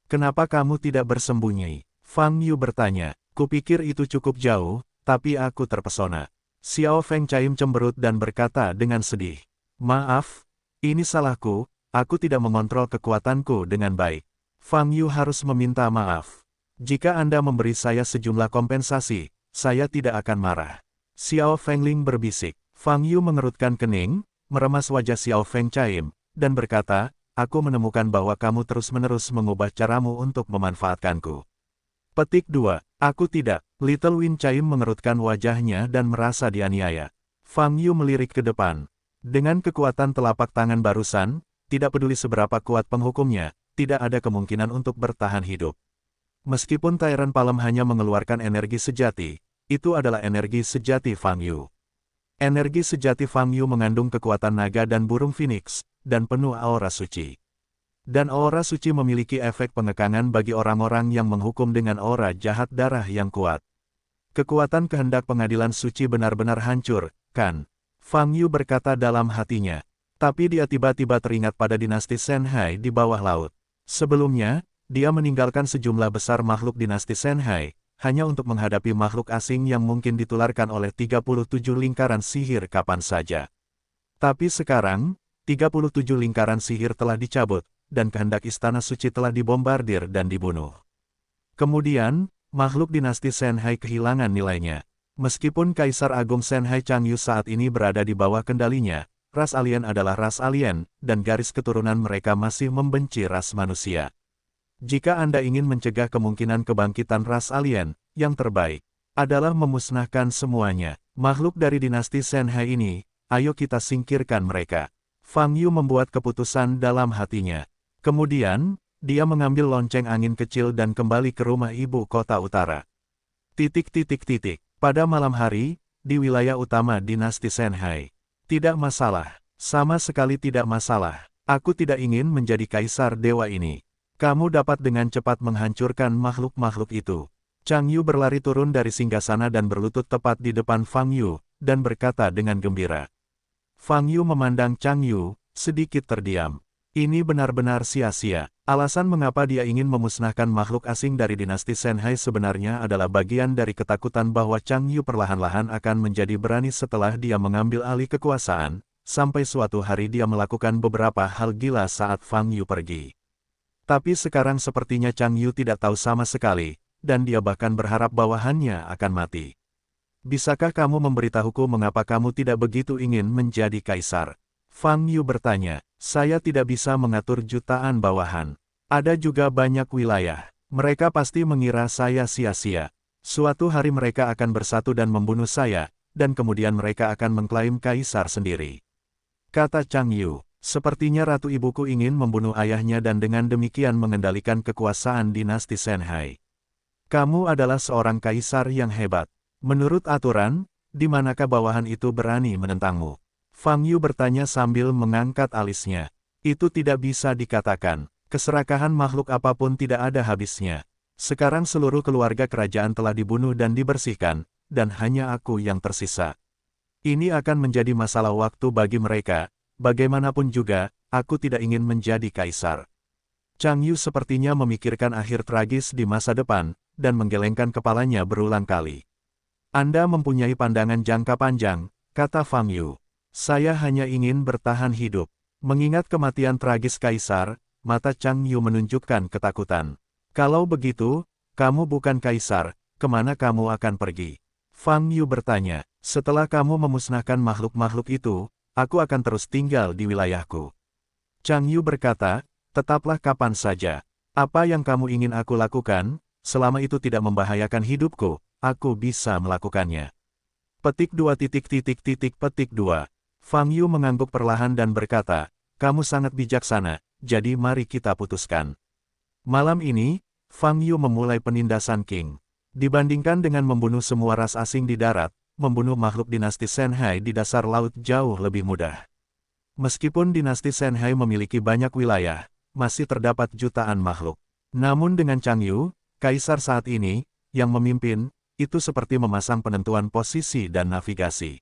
Kenapa kamu tidak bersembunyi? Fang Yu bertanya. Kupikir itu cukup jauh, tapi aku terpesona. Xiao Feng Caim cemberut dan berkata dengan sedih. Maaf, ini salahku, aku tidak mengontrol kekuatanku dengan baik. Fang Yu harus meminta maaf. Jika Anda memberi saya sejumlah kompensasi, saya tidak akan marah. Xiao Fengling berbisik. Fang Yu mengerutkan kening, meremas wajah Xiao Feng Caim, dan berkata, aku menemukan bahwa kamu terus-menerus mengubah caramu untuk memanfaatkanku. Petik 2. Aku tidak. Little Win Caim mengerutkan wajahnya dan merasa dianiaya. Fang Yu melirik ke depan. Dengan kekuatan telapak tangan barusan, tidak peduli seberapa kuat penghukumnya, tidak ada kemungkinan untuk bertahan hidup. Meskipun Tyrant Palem hanya mengeluarkan energi sejati, itu adalah energi sejati Fang Yu. Energi sejati Fang Yu mengandung kekuatan naga dan burung phoenix, dan penuh aura suci. Dan aura suci memiliki efek pengekangan bagi orang-orang yang menghukum dengan aura jahat darah yang kuat. Kekuatan kehendak pengadilan suci benar-benar hancur, kan? Fang Yu berkata dalam hatinya. Tapi dia tiba-tiba teringat pada dinasti Shenhai di bawah laut. Sebelumnya, dia meninggalkan sejumlah besar makhluk dinasti Shenhai, hanya untuk menghadapi makhluk asing yang mungkin ditularkan oleh 37 lingkaran sihir kapan saja. Tapi sekarang, 37 lingkaran sihir telah dicabut, dan kehendak istana suci telah dibombardir dan dibunuh. Kemudian, makhluk dinasti Shenhai kehilangan nilainya. Meskipun Kaisar Agung Shenhai Changyu saat ini berada di bawah kendalinya, ras alien adalah ras alien, dan garis keturunan mereka masih membenci ras manusia. Jika Anda ingin mencegah kemungkinan kebangkitan ras alien, yang terbaik adalah memusnahkan semuanya. Makhluk dari dinasti Shenhai ini, ayo kita singkirkan mereka. Fang Yu membuat keputusan dalam hatinya. Kemudian, dia mengambil lonceng angin kecil dan kembali ke rumah ibu kota utara. Pada malam hari, di wilayah utama dinasti Shenhai. Tidak masalah. Sama sekali tidak masalah. Aku tidak ingin menjadi kaisar dewa ini. Kamu dapat dengan cepat menghancurkan makhluk-makhluk itu. Chang Yu berlari turun dari singgasana dan berlutut tepat di depan Fang Yu, dan berkata dengan gembira. Fang Yu memandang Chang Yu, sedikit terdiam. Ini benar-benar sia-sia. Alasan mengapa dia ingin memusnahkan makhluk asing dari dinasti Shenhai sebenarnya adalah bagian dari ketakutan bahwa Chang Yu perlahan-lahan akan menjadi berani setelah dia mengambil alih kekuasaan, sampai suatu hari dia melakukan beberapa hal gila saat Fang Yu pergi. Tapi sekarang sepertinya Chang Yu tidak tahu sama sekali, dan dia bahkan berharap bawahannya akan mati. Bisakah kamu memberitahuku mengapa kamu tidak begitu ingin menjadi kaisar? Fang Yu bertanya, saya tidak bisa mengatur jutaan bawahan. Ada juga banyak wilayah. Mereka pasti mengira saya sia-sia. Suatu hari mereka akan bersatu dan membunuh saya, dan kemudian mereka akan mengklaim kaisar sendiri. Kata Chang Yu. Sepertinya ratu ibuku ingin membunuh ayahnya dan dengan demikian mengendalikan kekuasaan dinasti Shenhai. Kamu adalah seorang kaisar yang hebat. Menurut aturan, di manakah bawahan itu berani menentangmu? Fang Yu bertanya sambil mengangkat alisnya. Itu tidak bisa dikatakan. Keserakahan makhluk apapun tidak ada habisnya. Sekarang seluruh keluarga kerajaan telah dibunuh dan dibersihkan, dan hanya aku yang tersisa. Ini akan menjadi masalah waktu bagi mereka. Bagaimanapun juga, aku tidak ingin menjadi kaisar. Chang Yu sepertinya memikirkan akhir tragis di masa depan, dan menggelengkan kepalanya berulang kali. Anda mempunyai pandangan jangka panjang, kata Fang Yu. Saya hanya ingin bertahan hidup. Mengingat kematian tragis kaisar, mata Chang Yu menunjukkan ketakutan. Kalau begitu, kamu bukan kaisar, kemana kamu akan pergi? Fang Yu bertanya, setelah kamu memusnahkan makhluk-makhluk itu, aku akan terus tinggal di wilayahku. Chang Yu berkata, tetaplah kapan saja. Apa yang kamu ingin aku lakukan, selama itu tidak membahayakan hidupku, aku bisa melakukannya. Petik 2. Fang Yu mengangguk perlahan dan berkata, kamu sangat bijaksana, jadi mari kita putuskan. Malam ini, Fang Yu memulai penindasan King. Dibandingkan dengan membunuh semua ras asing di darat, membunuh makhluk dinasti Shenhai di dasar laut jauh lebih mudah. Meskipun dinasti Shenhai memiliki banyak wilayah, masih terdapat jutaan makhluk. Namun dengan Chang Yu, Kaisar saat ini, yang memimpin, itu seperti memasang penentuan posisi dan navigasi.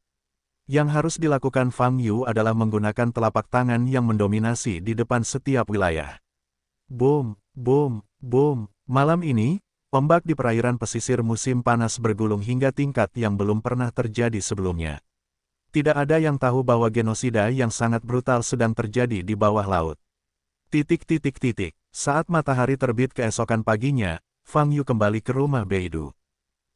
Yang harus dilakukan Fang Yu adalah menggunakan telapak tangan yang mendominasi di depan setiap wilayah. Boom, boom, boom. Malam ini, ombak di perairan pesisir musim panas bergulung hingga tingkat yang belum pernah terjadi sebelumnya. Tidak ada yang tahu bahwa genosida yang sangat brutal sedang terjadi di bawah laut. Saat matahari terbit keesokan paginya, Fang Yu kembali ke rumah Beidou.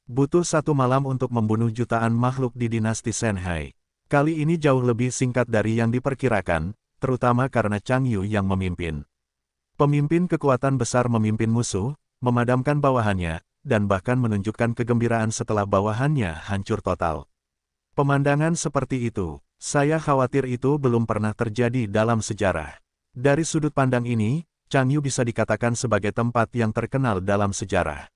Butuh 1 malam untuk membunuh jutaan makhluk di dinasti Shenhai. Kali ini jauh lebih singkat dari yang diperkirakan, terutama karena Chang Yu yang memimpin. Pemimpin kekuatan besar memimpin musuh, memadamkan bawahannya, dan bahkan menunjukkan kegembiraan setelah bawahannya hancur total. Pemandangan seperti itu, saya khawatir itu belum pernah terjadi dalam sejarah. Dari sudut pandang ini, Chang Yu bisa dikatakan sebagai tempat yang terkenal dalam sejarah.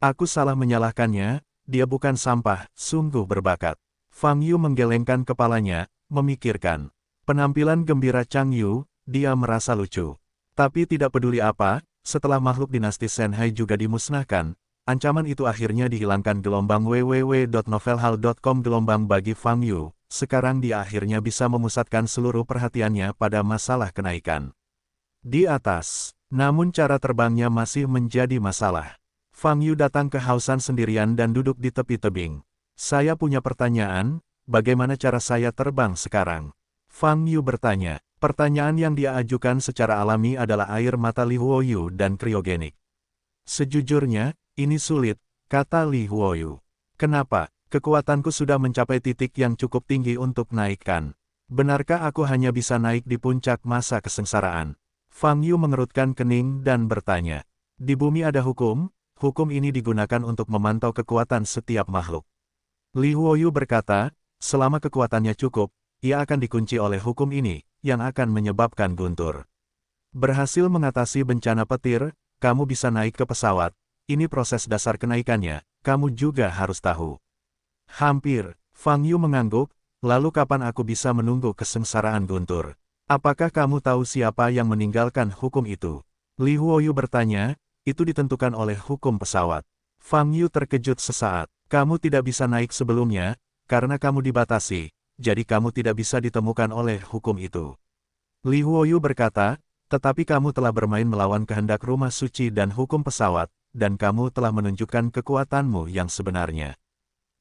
Aku salah menyalahkannya, dia bukan sampah, sungguh berbakat. Fang Yu menggelengkan kepalanya, memikirkan. Penampilan gembira Chang Yu, dia merasa lucu. Tapi tidak peduli apa, setelah makhluk dinasti Shenhai juga dimusnahkan, ancaman itu akhirnya dihilangkan. www.novelhal.com bagi Fang Yu, sekarang dia akhirnya bisa memusatkan seluruh perhatiannya pada masalah kenaikan. Di atas, namun cara terbangnya masih menjadi masalah. Fang Yu datang ke Hausan sendirian dan duduk di tepi tebing. Saya punya pertanyaan, bagaimana cara saya terbang sekarang? Fang Yu bertanya. Pertanyaan yang dia ajukan secara alami adalah air mata Li Huoyu dan kriogenik. Sejujurnya, ini sulit, kata Li Huoyu. Kenapa? Kekuatanku sudah mencapai titik yang cukup tinggi untuk naikkan. Benarkah aku hanya bisa naik di puncak masa kesengsaraan? Fang Yu mengerutkan kening dan bertanya. Di bumi ada hukum, hukum ini digunakan untuk memantau kekuatan setiap makhluk. Li Huoyu berkata, selama kekuatannya cukup, ia akan dikunci oleh hukum ini, yang akan menyebabkan guntur. Berhasil mengatasi bencana petir, kamu bisa naik ke pesawat. Ini proses dasar kenaikannya, kamu juga harus tahu. Hampir, Fang Yu mengangguk, lalu kapan aku bisa menunggu kesengsaraan guntur? Apakah kamu tahu siapa yang meninggalkan hukum itu? Li Huoyu bertanya, itu ditentukan oleh hukum pesawat. Fang Yu terkejut sesaat, kamu tidak bisa naik sebelumnya, karena kamu dibatasi. Jadi kamu tidak bisa ditemukan oleh hukum itu. Li Huoyu berkata, tetapi kamu telah bermain melawan kehendak rumah suci dan hukum pesawat, dan kamu telah menunjukkan kekuatanmu yang sebenarnya.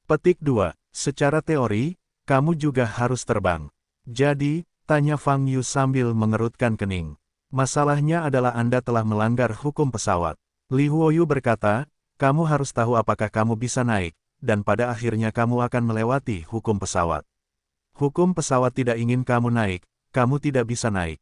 Petik 2. Secara teori, kamu juga harus terbang. Jadi, tanya Fang Yu sambil mengerutkan kening. Masalahnya adalah Anda telah melanggar hukum pesawat. Li Huoyu berkata, kamu harus tahu apakah kamu bisa naik, dan pada akhirnya kamu akan melewati hukum pesawat. Hukum pesawat tidak ingin kamu naik, kamu tidak bisa naik.